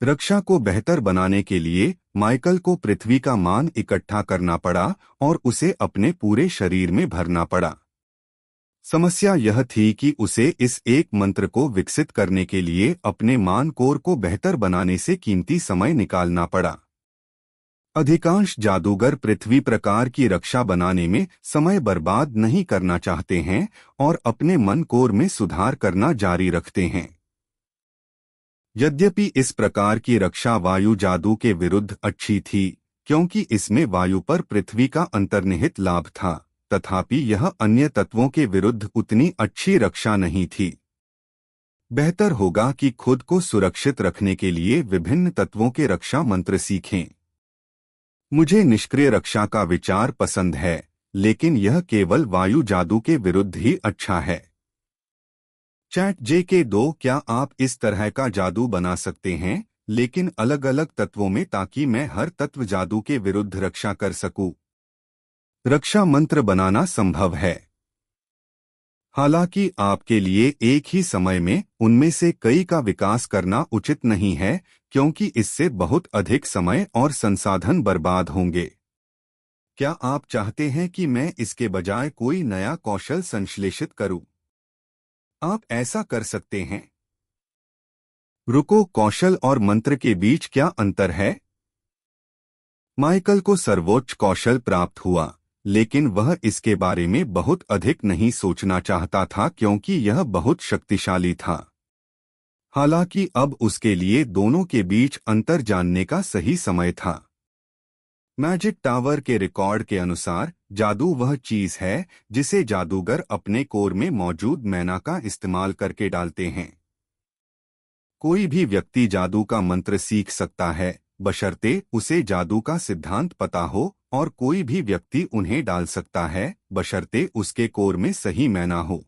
रक्षा को बेहतर बनाने के लिए माइकल को पृथ्वी का मान इकट्ठा करना पड़ा और उसे अपने पूरे शरीर में भरना पड़ा। समस्या यह थी कि उसे इस एक मंत्र को विकसित करने के लिए अपने मान कोर को बेहतर बनाने से कीमती समय निकालना पड़ा। अधिकांश जादूगर पृथ्वी प्रकार की रक्षा बनाने में समय बर्बाद नहीं करना चाहते हैं और अपने मन कोर में सुधार करना जारी रखते हैं। यद्यपि इस प्रकार की रक्षा वायु जादू के विरुद्ध अच्छी थी, क्योंकि इसमें वायु पर पृथ्वी का अंतर्निहित लाभ था, तथापि यह अन्य तत्वों के विरुद्ध उतनी अच्छी रक्षा नहीं थी। बेहतर होगा कि खुद को सुरक्षित रखने के लिए विभिन्न तत्वों के रक्षा मंत्र सीखें। मुझे निष्क्रिय रक्षा का विचार पसंद है, लेकिन यह केवल वायु जादू के विरुद्ध ही अच्छा है। ChatGPT-2 क्या आप इस तरह का जादू बना सकते हैं, लेकिन अलग अलग तत्वों में, ताकि मैं हर तत्व जादू के विरुद्ध रक्षा कर सकूं? रक्षा मंत्र बनाना संभव है, हालांकि आपके लिए एक ही समय में उनमें से कई का विकास करना उचित नहीं है, क्योंकि इससे बहुत अधिक समय और संसाधन बर्बाद होंगे। क्या आप चाहते हैं कि मैं इसके बजाय कोई नया कौशल संश्लेषित करूं? आप ऐसा कर सकते हैं। रुको, कौशल और मंत्र के बीच क्या अंतर है? माइकल को सर्वोच्च कौशल प्राप्त हुआ, लेकिन वह इसके बारे में बहुत अधिक नहीं सोचना चाहता था क्योंकि यह बहुत शक्तिशाली था। हालांकि अब उसके लिए दोनों के बीच अंतर जानने का सही समय था। मैजिक टावर के रिकॉर्ड के अनुसार जादू वह चीज है जिसे जादूगर अपने कोर में मौजूद मैना का इस्तेमाल करके डालते हैं। कोई भी व्यक्ति जादू का मंत्र सीख सकता है, बशर्ते उसे जादू का सिद्धांत पता हो, और कोई भी व्यक्ति उन्हें डाल सकता है, बशर्ते उसके कोर में सही मैना हो।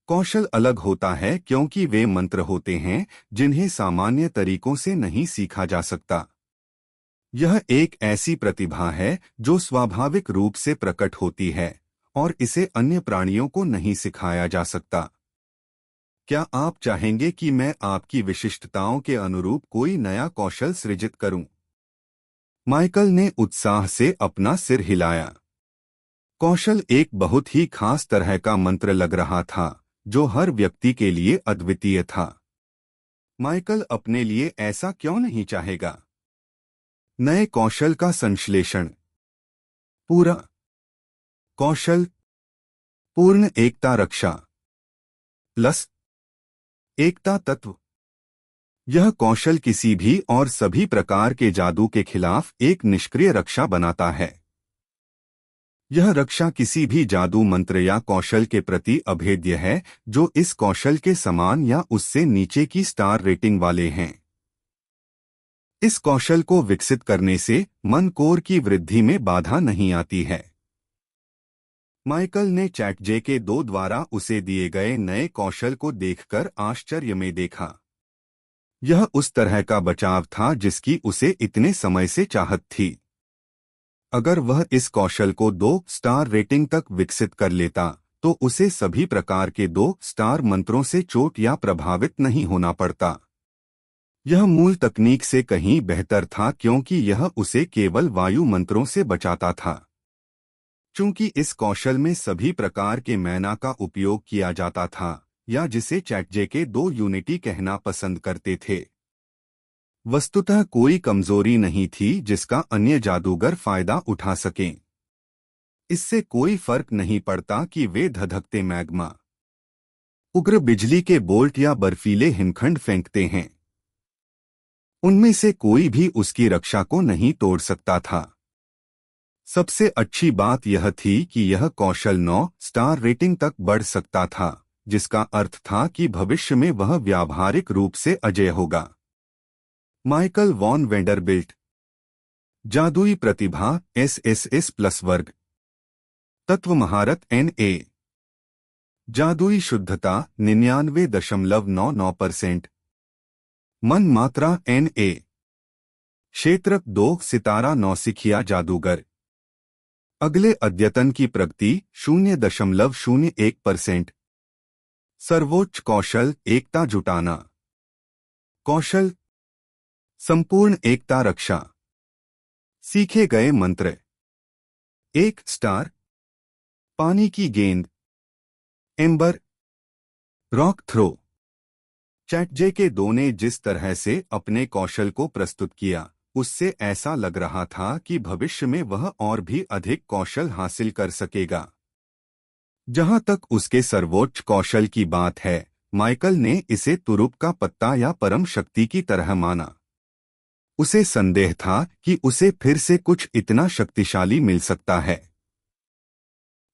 कौशल अलग होता है क्योंकि वे मंत्र होते हैं जिन्हें सामान्य तरीकों से नहीं सीखा जा सकता। यह एक ऐसी प्रतिभा है जो स्वाभाविक रूप से प्रकट होती है और इसे अन्य प्राणियों को नहीं सिखाया जा सकता। क्या आप चाहेंगे कि मैं आपकी विशिष्टताओं के अनुरूप कोई नया कौशल सृजित करूं? माइकल ने उत्साह से अपना सिर हिलाया। कौशल एक बहुत ही खास तरह का मंत्र लग रहा था जो हर व्यक्ति के लिए अद्वितीय था। माइकल अपने लिए ऐसा क्यों नहीं चाहेगा? नए कौशल का संश्लेषण। पूरा कौशल संपूर्ण एकता रक्षा प्लस एकता तत्व। यह कौशल किसी भी और सभी प्रकार के जादू के खिलाफ एक निष्क्रिय रक्षा बनाता है। यह रक्षा किसी भी जादू मंत्र या कौशल के प्रति अभेद्य है जो इस कौशल के समान या उससे नीचे की स्टार रेटिंग वाले हैं। इस कौशल को विकसित करने से मन कोर की वृद्धि में बाधा नहीं आती है। माइकल ने ChatGPT-2 द्वारा उसे दिए गए नए कौशल को देखकर आश्चर्य में देखा। यह उस तरह का बचाव था जिसकी उसे इतने समय से चाहत थी। अगर वह इस कौशल को 2 स्टार रेटिंग तक विकसित कर लेता तो उसे सभी प्रकार के 2 स्टार मंत्रों से चोट या प्रभावित नहीं होना पड़ता। यह मूल तकनीक से कहीं बेहतर था क्योंकि यह उसे केवल वायु मंत्रों से बचाता था। चूंकि इस कौशल में सभी प्रकार के मैना का उपयोग किया जाता था या जिसे ChatGPT-2 यूनिटी कहना पसंद करते थे, वस्तुतः कोई कमजोरी नहीं थी जिसका अन्य जादूगर फायदा उठा सकें। इससे कोई फर्क नहीं पड़ता कि वे धधकते मैग्मा, उग्र बिजली के बोल्ट या बर्फीले हिमखंड फेंकते हैं, उनमें से कोई भी उसकी रक्षा को नहीं तोड़ सकता था। सबसे अच्छी बात यह थी कि यह कौशल 9 स्टार रेटिंग तक बढ़ सकता था, जिसका अर्थ था कि भविष्य में वह व्यावहारिक रूप से अजेय होगा। Michael Vaughan Vanderbilt. जादुई प्रतिभा SSS प्लस वर्ग। तत्व महारत NA। जादुई शुद्धता 99.99%। मन मात्रा NA। क्षेत्र 2 सितारा नौसिखिया जादूगर। अगले अद्यतन की प्रगति 0.01%। सर्वोच्च कौशल एकता जुटाना। कौशल संपूर्ण एकता रक्षा। सीखे गए मंत्र 1 स्टार। पानी की गेंद, एम्बर, रॉक थ्रो। ChatGPT-2 ने जिस तरह से अपने कौशल को प्रस्तुत किया उससे ऐसा लग रहा था कि भविष्य में वह और भी अधिक कौशल हासिल कर सकेगा। जहां तक उसके सर्वोच्च कौशल की बात है, माइकल ने इसे तुरुप का पत्ता या परम शक्ति की तरह माना। उसे संदेह था कि उसे फिर से कुछ इतना शक्तिशाली मिल सकता है।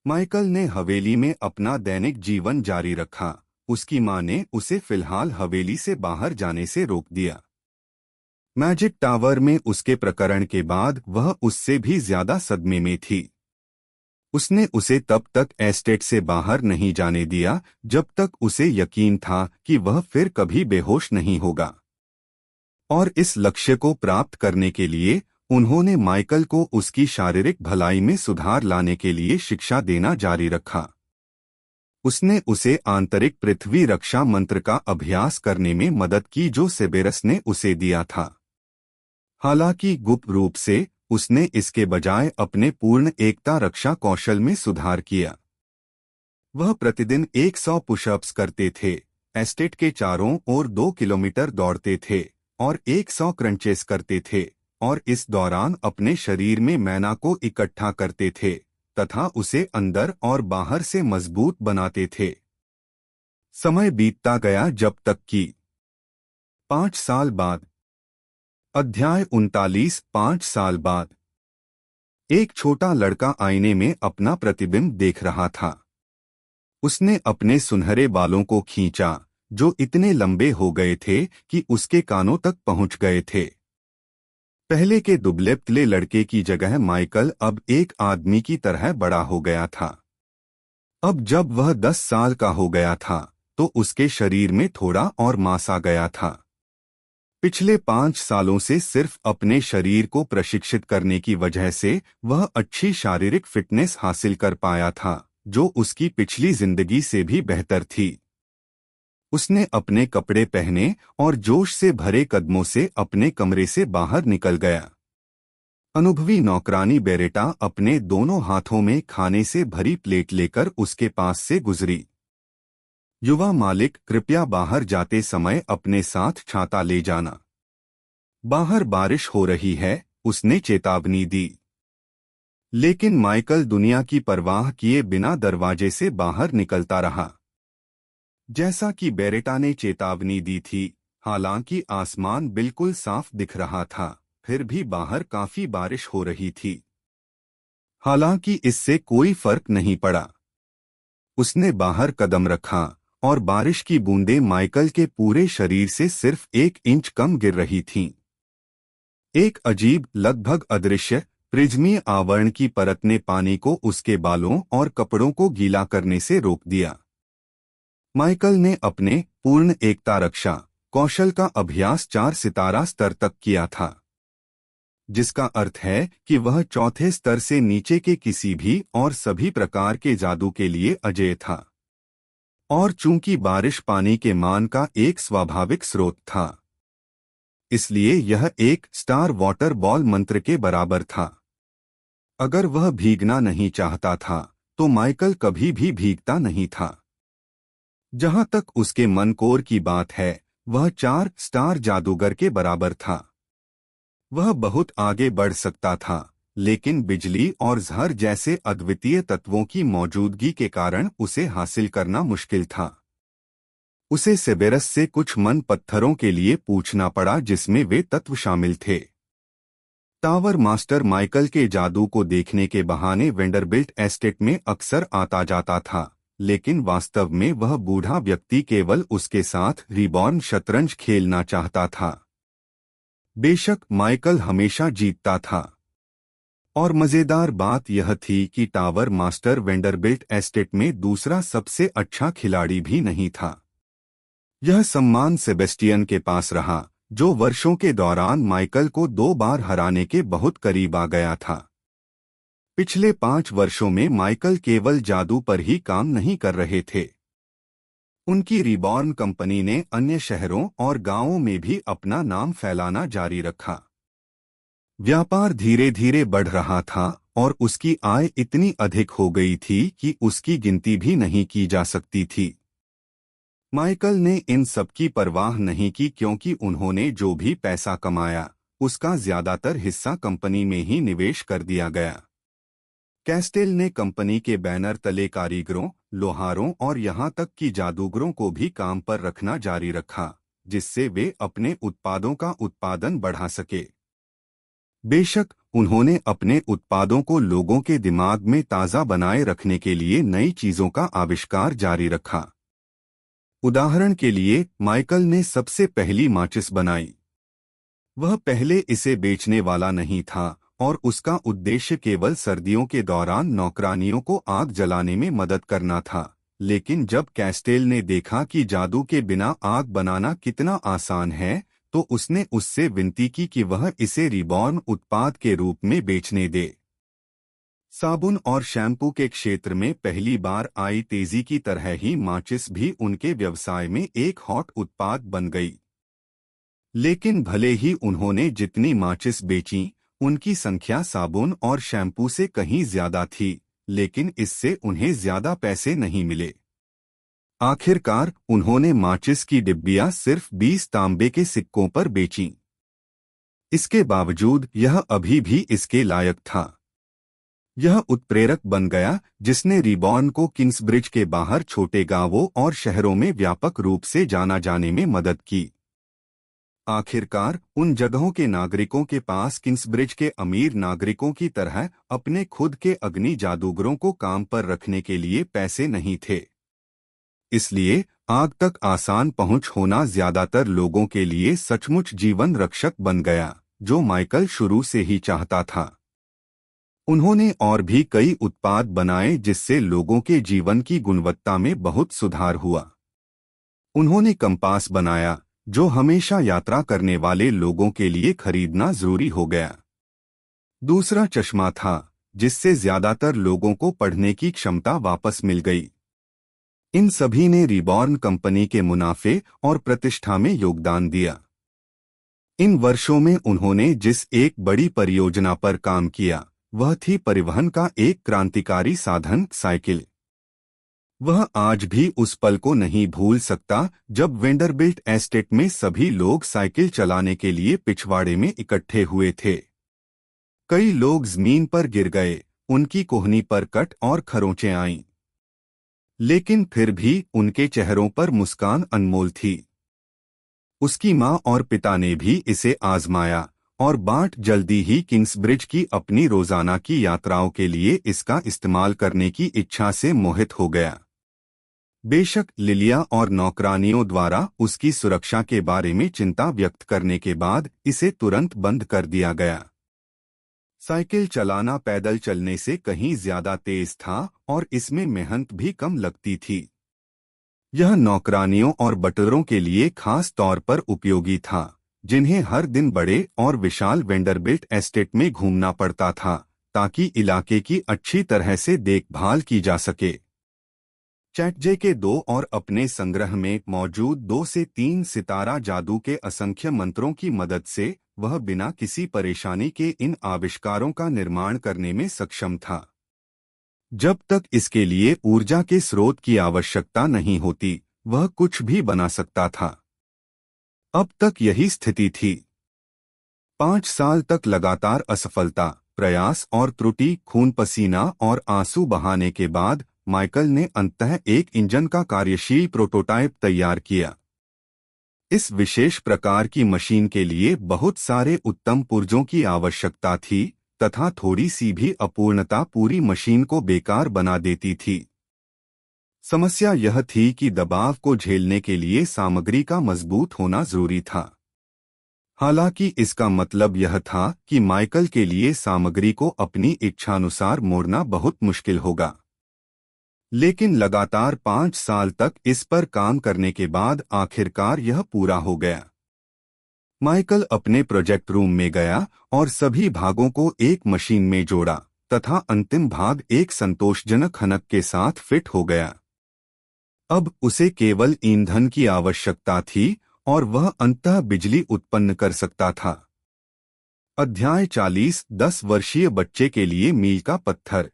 माइकल ने हवेली में अपना दैनिक जीवन जारी रखा। उसकी मां ने उसे फिलहाल हवेली से बाहर जाने से रोक दिया। मैजिक टावर में उसके प्रकरण के बाद वह उससे भी ज्यादा सदमे में थी। उसने उसे तब तक एस्टेट से बाहर नहीं जाने दिया जब तक उसे यकीन था कि वह फिर कभी बेहोश नहीं होगा। और इस लक्ष्य को प्राप्त करने के लिए उन्होंने माइकल को उसकी शारीरिक भलाई में सुधार लाने के लिए शिक्षा देना जारी रखा। उसने उसे आंतरिक पृथ्वी रक्षा मंत्र का अभ्यास करने में मदद की जो सेबेरस ने उसे दिया था। हालांकि गुप्त रूप से उसने इसके बजाय अपने पूर्ण एकता रक्षा कौशल में सुधार किया। वह प्रतिदिन 100 पुशअप्स करते थे, एस्टेट के चारों ओर 2 किलोमीटर दौड़ते थे और 100 क्रंचेस करते थे और इस दौरान अपने शरीर में मैना को इकट्ठा करते थे तथा उसे अंदर और बाहर से मजबूत बनाते थे। समय बीतता गया जब तक कि 5 साल बाद, अध्याय 39 5 साल बाद, एक छोटा लड़का आईने में अपना प्रतिबिंब देख रहा था। उसने अपने सुनहरे बालों को खींचा जो इतने लंबे हो गए थे कि उसके कानों तक पहुंच गए थे। पहले के दुबले पतले लड़के की जगह माइकल अब एक आदमी की तरह बड़ा हो गया था। अब जब वह 10 साल का हो गया था तो उसके शरीर में थोड़ा और मांस आ गया था। पिछले 5 सालों से सिर्फ अपने शरीर को प्रशिक्षित करने की वजह से वह अच्छी शारीरिक फिटनेस हासिल कर पाया था जो उसकी पिछली जिंदगी से भी बेहतर थी। उसने अपने कपड़े पहने और जोश से भरे कदमों से अपने कमरे से बाहर निकल गया। अनुभवी नौकरानी बेरेटा अपने दोनों हाथों में खाने से भरी प्लेट लेकर उसके पास से गुजरी। युवा मालिक, कृपया बाहर जाते समय अपने साथ छाता ले जाना। बाहर बारिश हो रही है, उसने चेतावनी दी। लेकिन माइकल दुनिया की परवाह किए बिना दरवाजे से बाहर निकलता रहा। जैसा कि बेरेटा ने चेतावनी दी थी, हालांकि आसमान बिल्कुल साफ दिख रहा था, फिर भी बाहर काफी बारिश हो रही थी। हालांकि इससे कोई फर्क नहीं पड़ा। उसने बाहर कदम रखा और बारिश की बूंदें माइकल के पूरे शरीर से सिर्फ 1 इंच कम गिर रही थीं। एक अजीब, लगभग अदृश्य, प्रिज्मीय आवरण की परत ने पानी को उसके बालों और कपड़ों को गीला करने से रोक दिया। माइकल ने अपने पूर्ण एकता रक्षा कौशल का अभ्यास 4 सितारा स्तर तक किया था, जिसका अर्थ है कि वह चौथे स्तर से नीचे के किसी भी और सभी प्रकार के जादू के लिए अजेय था। और चूंकि बारिश पानी के मान का एक स्वाभाविक स्रोत था, इसलिए यह एक स्टार वाटर बॉल मंत्र के बराबर था। अगर वह भीगना नहीं चाहता था तो माइकल कभी भी भीगता नहीं था। जहां तक उसके मन कोर की बात है, वह 4 स्टार जादूगर के बराबर था। वह बहुत आगे बढ़ सकता था, लेकिन बिजली और जहर जैसे अद्वितीय तत्वों की मौजूदगी के कारण उसे हासिल करना मुश्किल था। उसे सेबेरस से कुछ मन पत्थरों के लिए पूछना पड़ा जिसमें वे तत्व शामिल थे। टावर मास्टर माइकल के जादू को देखने के बहाने वेंडरबिल्ट एस्टेट में अक्सर आता जाता था, लेकिन वास्तव में वह बूढ़ा व्यक्ति केवल उसके साथ रिबॉर्न शतरंज खेलना चाहता था। बेशक माइकल हमेशा जीतता था, और मजेदार बात यह थी कि टावर मास्टर वेंडरबिल्ट एस्टेट में दूसरा सबसे अच्छा खिलाड़ी भी नहीं था। यह सम्मान सेबेस्टियन के पास रहा, जो वर्षों के दौरान माइकल को 2 बार हराने के बहुत करीब आ गया था। पिछले 5 वर्षों में माइकल केवल जादू पर ही काम नहीं कर रहे थे। उनकी रिबॉर्न कंपनी ने अन्य शहरों और गांवों में भी अपना नाम फैलाना जारी रखा। व्यापार धीरे धीरे बढ़ रहा था और उसकी आय इतनी अधिक हो गई थी कि उसकी गिनती भी नहीं की जा सकती थी। माइकल ने इन सब की परवाह नहीं की, क्योंकि उन्होंने जो भी पैसा कमाया उसका ज्यादातर हिस्सा कंपनी में ही निवेश कर दिया गया। कैस्टेल ने कंपनी के बैनर तले कारीगरों, लोहारों और यहां तक कि जादूगरों को भी काम पर रखना जारी रखा, जिससे वे अपने उत्पादों का उत्पादन बढ़ा सके। बेशक उन्होंने अपने उत्पादों को लोगों के दिमाग में ताज़ा बनाए रखने के लिए नई चीज़ों का आविष्कार जारी रखा। उदाहरण के लिए, माइकल ने सबसे पहली माचिस बनाई। वह पहले इसे बेचने वाला नहीं था और उसका उद्देश्य केवल सर्दियों के दौरान नौकरानियों को आग जलाने में मदद करना था। लेकिन जब कैस्टेल ने देखा कि जादू के बिना आग बनाना कितना आसान है, तो उसने उससे विनती की कि वह इसे रिबॉर्न उत्पाद के रूप में बेचने दे। साबुन और शैम्पू के क्षेत्र में पहली बार आई तेजी की तरह ही माचिस भी उनके व्यवसाय में एक हॉट उत्पाद बन गई। लेकिन भले ही उन्होंने जितनी माचिस बेची, उनकी संख्या साबुन और शैम्पू से कहीं ज्यादा थी, लेकिन इससे उन्हें ज्यादा पैसे नहीं मिले। आखिरकार उन्होंने माचिस की डिब्बियां सिर्फ 20 तांबे के सिक्कों पर बेचीं। इसके बावजूद यह अभी भी इसके लायक था। यह उत्प्रेरक बन गया जिसने रिबॉर्न को किंग्सब्रिज के बाहर छोटे गांवों और शहरों में व्यापक रूप से जाना जाने में मदद की। आखिरकार उन जगहों के नागरिकों के पास किंग्सब्रिज के अमीर नागरिकों की तरह अपने खुद के अग्नि जादूगरों को काम पर रखने के लिए पैसे नहीं थे। इसलिए आग तक आसान पहुंच होना ज्यादातर लोगों के लिए सचमुच जीवन रक्षक बन गया, जो माइकल शुरू से ही चाहता था। उन्होंने और भी कई उत्पाद बनाए जिससे लोगों के जीवन की गुणवत्ता में बहुत सुधार हुआ। उन्होंने कंपास बनाया, जो हमेशा यात्रा करने वाले लोगों के लिए खरीदना जरूरी हो गया। दूसरा चश्मा था, जिससे ज्यादातर लोगों को पढ़ने की क्षमता वापस मिल गई। इन सभी ने रिबॉर्न कंपनी के मुनाफे और प्रतिष्ठा में योगदान दिया। इन वर्षों में उन्होंने जिस एक बड़ी परियोजना पर काम किया, वह थी परिवहन का एक क्रांतिकारी साधन, साइकिल। वह आज भी उस पल को नहीं भूल सकता जब वेंडरबिल्ट एस्टेट में सभी लोग साइकिल चलाने के लिए पिछवाड़े में इकट्ठे हुए थे। कई लोग जमीन पर गिर गए उनकी कोहनी पर कट और खरोंचें आईं। लेकिन फिर भी उनके चेहरों पर मुस्कान अनमोल थी। उसकी माँ और पिता ने भी इसे आजमाया और बार्ट जल्दी ही किंग्सब्रिज की अपनी रोजाना की यात्राओं के लिए इसका इस्तेमाल करने की इच्छा से मोहित हो गया। बेशक लिलिया और नौकरानियों द्वारा उसकी सुरक्षा के बारे में चिंता व्यक्त करने के बाद इसे तुरंत बंद कर दिया गया। साइकिल चलाना पैदल चलने से कहीं ज्यादा तेज था और इसमें मेहनत भी कम लगती थी। यह नौकरानियों और बटलरों के लिए खास तौर पर उपयोगी था, जिन्हें हर दिन बड़े और विशाल वेंडरबिल्ट एस्टेट में घूमना पड़ता था ताकि इलाके की अच्छी तरह से देखभाल की जा सके। चैटजे के दो और अपने संग्रह में मौजूद 2 से 3 सितारा जादू के असंख्य मंत्रों की मदद से वह बिना किसी परेशानी के इन आविष्कारों का निर्माण करने में सक्षम था। जब तक इसके लिए ऊर्जा के स्रोत की आवश्यकता नहीं होती, वह कुछ भी बना सकता था। अब तक यही स्थिति थी। 5 साल तक लगातार असफलता, प्रयास और त्रुटि, खून पसीना और आंसू बहाने के बाद माइकल ने अंततः एक इंजन का कार्यशील प्रोटोटाइप तैयार किया। इस विशेष प्रकार की मशीन के लिए बहुत सारे उत्तम पुर्जों की आवश्यकता थी तथा थोड़ी सी भी अपूर्णता पूरी मशीन को बेकार बना देती थी। समस्या यह थी कि दबाव को झेलने के लिए सामग्री का मजबूत होना जरूरी था। हालांकि इसका मतलब यह था कि माइकल के लिए सामग्री को अपनी इच्छानुसार मोड़ना बहुत मुश्किल होगा। लेकिन लगातार 5 साल तक इस पर काम करने के बाद आखिरकार यह पूरा हो गया। माइकल अपने प्रोजेक्ट रूम में गया और सभी भागों को एक मशीन में जोड़ा तथा अंतिम भाग एक संतोषजनक हनक के साथ फिट हो गया। अब उसे केवल ईंधन की आवश्यकता थी और वह अंततः बिजली उत्पन्न कर सकता था। अध्याय 40 10 वर्षीय बच्चे के लिए मील का पत्थर।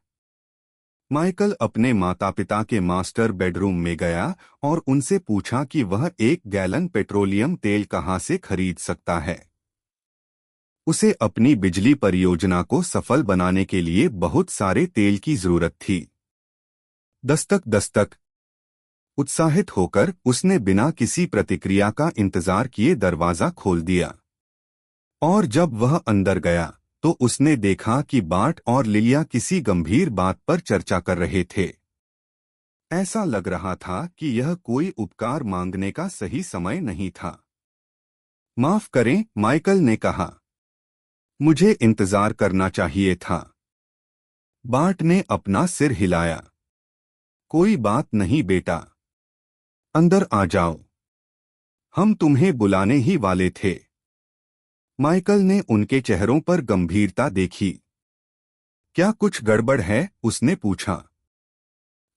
माइकल अपने माता पिता के मास्टर बेडरूम में गया और उनसे पूछा कि वह 1 गैलन पेट्रोलियम तेल कहां से खरीद सकता है। उसे अपनी बिजली परियोजना को सफल बनाने के लिए बहुत सारे तेल की जरूरत थी। दस्तक दस्तक। उत्साहित होकर उसने बिना किसी प्रतिक्रिया का इंतजार किए दरवाजा खोल दिया। और जब वह अंदर गया तो उसने देखा कि बार्ट और लिलिया किसी गंभीर बात पर चर्चा कर रहे थे। ऐसा लग रहा था कि यह कोई उपकार मांगने का सही समय नहीं था। माफ करें, माइकल ने कहा, मुझे इंतजार करना चाहिए था। बार्ट ने अपना सिर हिलाया। कोई बात नहीं बेटा, अंदर आ जाओ, हम तुम्हें बुलाने ही वाले थे। माइकल ने उनके चेहरों पर गंभीरता देखी। क्या कुछ गड़बड़ है? उसने पूछा।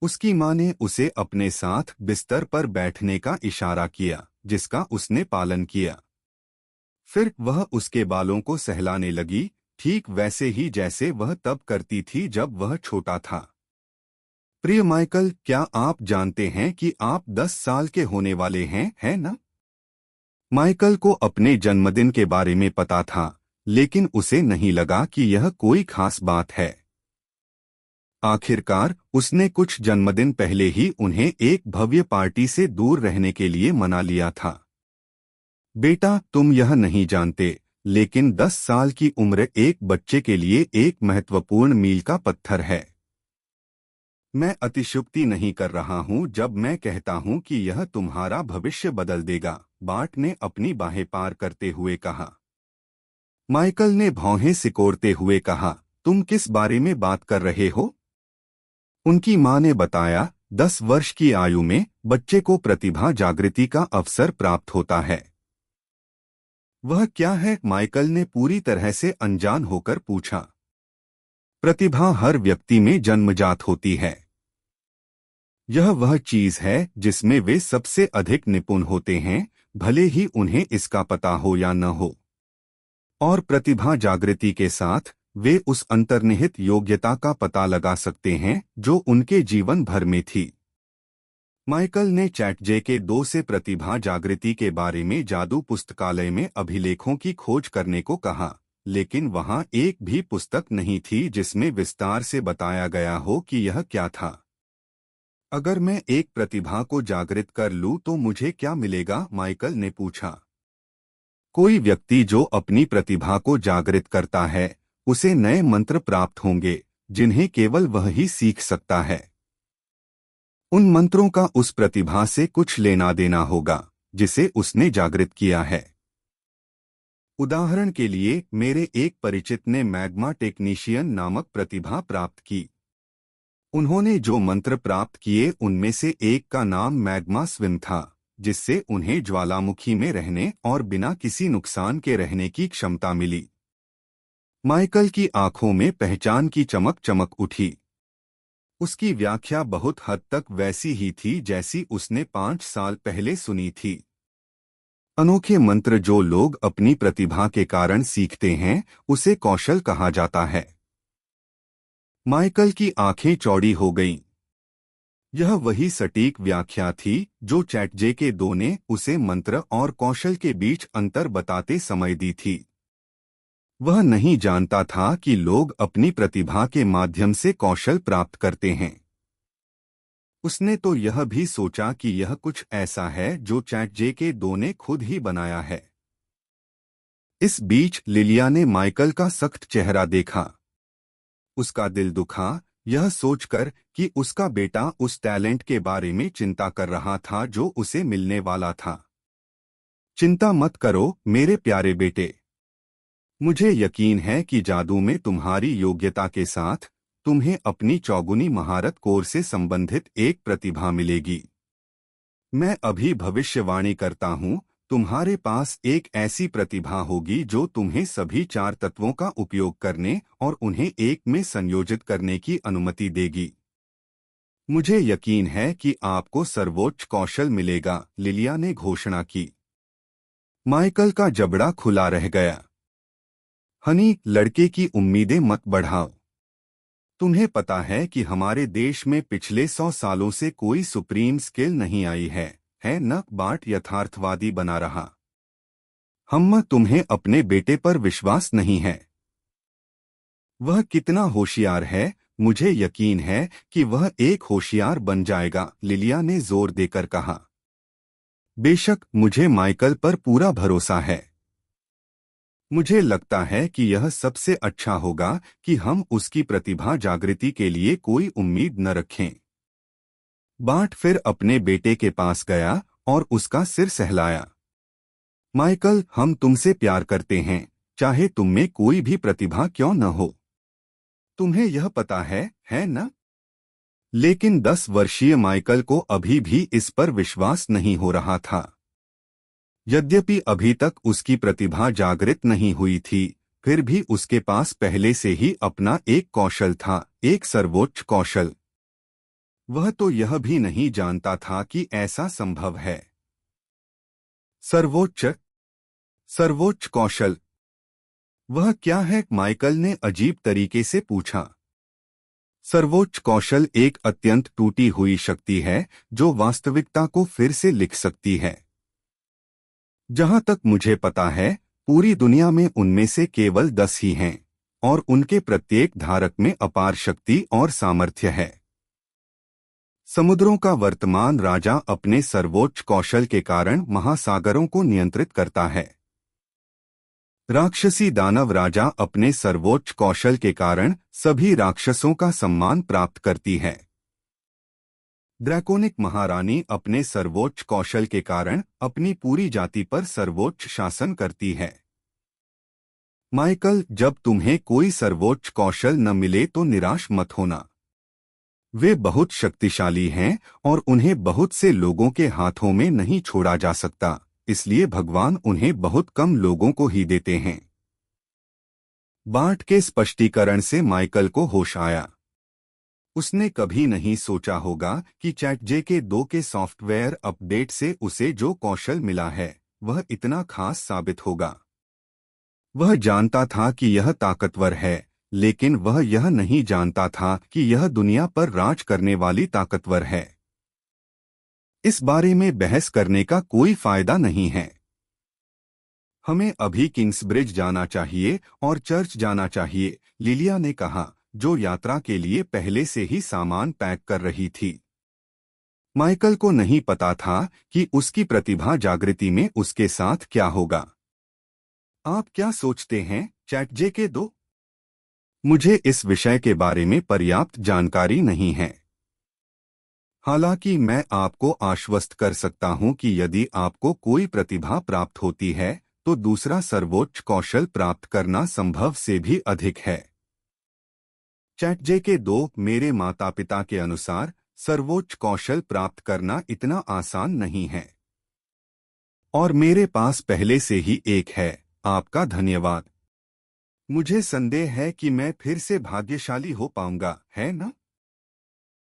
उसकी मां ने उसे अपने साथ बिस्तर पर बैठने का इशारा किया, जिसका उसने पालन किया। फिर वह उसके बालों को सहलाने लगी, ठीक वैसे ही जैसे वह तब करती थी जब वह छोटा था। प्रिय माइकल, क्या आप जानते हैं कि आप 10 साल के होने वाले हैं, है ना? माइकल को अपने जन्मदिन के बारे में पता था, लेकिन उसे नहीं लगा कि यह कोई खास बात है। आखिरकार उसने कुछ जन्मदिन पहले ही उन्हें एक भव्य पार्टी से दूर रहने के लिए मना लिया था। बेटा, तुम यह नहीं जानते, लेकिन 10 साल की उम्र एक बच्चे के लिए एक महत्वपूर्ण मील का पत्थर है। मैं अतिशयोक्ति नहीं कर रहा हूं जब मैं कहता हूं कि यह तुम्हारा भविष्य बदल देगा, बार्ट ने अपनी बाहें पार करते हुए कहा। माइकल ने भौहें सिकोड़ते हुए कहा, तुम किस बारे में बात कर रहे हो? उनकी मां ने बताया, 10 वर्ष की आयु में बच्चे को प्रतिभा जागृति का अवसर प्राप्त होता है। वह क्या है? माइकल ने पूरी तरह से अनजान होकर पूछा। प्रतिभा हर व्यक्ति में जन्मजात होती है। यह वह चीज है जिसमें वे सबसे अधिक निपुण होते हैं, भले ही उन्हें इसका पता हो या न हो। और प्रतिभा जागृति के साथ वे उस अंतर्निहित योग्यता का पता लगा सकते हैं जो उनके जीवन भर में थी। माइकल ने चैटजे के 2 से प्रतिभा जागृति के बारे में जादू पुस्तकालय में अभिलेखों की खोज करने को कहा, लेकिन वहां एक भी पुस्तक नहीं थी जिसमें विस्तार से बताया गया हो कि यह क्या था। अगर मैं एक प्रतिभा को जागृत कर लूं तो मुझे क्या मिलेगा? माइकल ने पूछा। कोई व्यक्ति जो अपनी प्रतिभा को जागृत करता है उसे नए मंत्र प्राप्त होंगे जिन्हें केवल वह ही सीख सकता है। उन मंत्रों का उस प्रतिभा से कुछ लेना देना होगा जिसे उसने जागृत किया है। उदाहरण के लिए मेरे एक परिचित ने मैग्मा टेक्नीशियन नामक प्रतिभा प्राप्त की। उन्होंने जो मंत्र प्राप्त किए उनमें से एक का नाम मैग्मा स्विम था, जिससे उन्हें ज्वालामुखी में रहने और बिना किसी नुकसान के रहने की क्षमता मिली। माइकल की आंखों में पहचान की चमक चमक उठी। उसकी व्याख्या बहुत हद तक वैसी ही थी जैसी उसने 5 साल पहले सुनी थी। अनोखे मंत्र जो लोग अपनी प्रतिभा के कारण सीखते हैं उसे कौशल कहा जाता है। माइकल की आंखें चौड़ी हो गईं। यह वही सटीक व्याख्या थी जो चैटजेके 2 ने उसे मंत्र और कौशल के बीच अंतर बताते समय दी थी। वह नहीं जानता था कि लोग अपनी प्रतिभा के माध्यम से कौशल प्राप्त करते हैं। उसने तो यह भी सोचा कि यह कुछ ऐसा है जो चैटजेके 2 ने खुद ही बनाया है। इस बीच लिलिया ने माइकल का सख्त चेहरा देखा। उसका दिल दुखा, यह सोचकर कि उसका बेटा उस टैलेंट के बारे में चिंता कर रहा था जो उसे मिलने वाला था। चिंता मत करो मेरे प्यारे बेटे। मुझे यकीन है कि जादू में तुम्हारी योग्यता के साथ तुम्हें अपनी चौगुनी महारत कोर से संबंधित एक प्रतिभा मिलेगी। मैं अभी भविष्यवाणी करता हूँ, तुम्हारे पास एक ऐसी प्रतिभा होगी जो तुम्हें सभी 4 तत्वों का उपयोग करने और उन्हें एक में संयोजित करने की अनुमति देगी। मुझे यकीन है कि आपको सर्वोच्च कौशल मिलेगा, लिलिया ने घोषणा की। माइकल का जबड़ा खुला रह गया। हनी, लड़के की उम्मीदें मत बढ़ाओ। तुम्हें पता है कि हमारे देश में पिछले 100 सालों से कोई सुप्रीम स्किल नहीं आई है न? बाट यथार्थवादी बना रहा। तुम्हें अपने बेटे पर विश्वास नहीं है। वह कितना होशियार है, मुझे यकीन है कि वह एक होशियार बन जाएगा, लिलिया ने जोर देकर कहा। बेशक, मुझे माइकल पर पूरा भरोसा है। मुझे लगता है कि यह सबसे अच्छा होगा कि हम उसकी प्रतिभा जागृति के लिए कोई उम्मीद न रखें। बाट फिर अपने बेटे के पास गया और उसका सिर सहलाया। माइकल, हम तुमसे प्यार करते हैं, चाहे तुम में कोई भी प्रतिभा क्यों न हो। तुम्हें यह पता है न? लेकिन 10 वर्षीय माइकल को अभी भी इस पर विश्वास नहीं हो रहा था। यद्यपि अभी तक उसकी प्रतिभा जागृत नहीं हुई थी, फिर भी उसके पास पहले से ही अपना एक कौशल था, एक सर्वोच्च कौशल। वह तो यह भी नहीं जानता था कि ऐसा संभव है। सर्वोच्च कौशल वह क्या है? माइकल ने अजीब तरीके से पूछा। सर्वोच्च कौशल एक अत्यंत टूटी हुई शक्ति है जो वास्तविकता को फिर से लिख सकती है। जहां तक मुझे पता है, पूरी दुनिया में उनमें से केवल 10 ही हैं, और उनके प्रत्येक धारक में अपार शक्ति और सामर्थ्य है। समुद्रों का वर्तमान राजा अपने सर्वोच्च कौशल के कारण महासागरों को नियंत्रित करता है। राक्षसी दानव राजा अपने सर्वोच्च कौशल के कारण सभी राक्षसों का सम्मान प्राप्त करती है। ड्रैकोनिक महारानी अपने सर्वोच्च कौशल के कारण अपनी पूरी जाति पर सर्वोच्च शासन करती है। माइकल, जब तुम्हें कोई सर्वोच्च कौशल न मिले तो निराश मत होना। वे बहुत शक्तिशाली हैं और उन्हें बहुत से लोगों के हाथों में नहीं छोड़ा जा सकता, इसलिए भगवान उन्हें बहुत कम लोगों को ही देते हैं। बाट के स्पष्टीकरण से माइकल को होश आया। उसने कभी नहीं सोचा होगा कि चैटजेके 2 के सॉफ्टवेयर अपडेट से उसे जो कौशल मिला है वह इतना खास साबित होगा। वह जानता था कि यह ताकतवर है, लेकिन वह यह नहीं जानता था कि यह दुनिया पर राज करने वाली ताकतवर है। इस बारे में बहस करने का कोई फायदा नहीं है। हमें अभी किंग्सब्रिज जाना चाहिए और चर्च जाना चाहिए, लिलिया ने कहा, जो यात्रा के लिए पहले से ही सामान पैक कर रही थी। माइकल को नहीं पता था कि उसकी प्रतिभा जागृति में उसके साथ क्या होगा। आप क्या सोचते हैं, चैट जेके 2? मुझे इस विषय के बारे में पर्याप्त जानकारी नहीं है। हालांकि मैं आपको आश्वस्त कर सकता हूं कि यदि आपको कोई प्रतिभा प्राप्त होती है तो दूसरा सर्वोच्च कौशल प्राप्त करना संभव से भी अधिक है। चैट जेके 2, मेरे माता पिता के अनुसार सर्वोच्च कौशल प्राप्त करना इतना आसान नहीं है। और मेरे पास पहले से ही एक है। आपका धन्यवाद। मुझे संदेह है कि मैं फिर से भाग्यशाली हो पाऊंगा, है ना?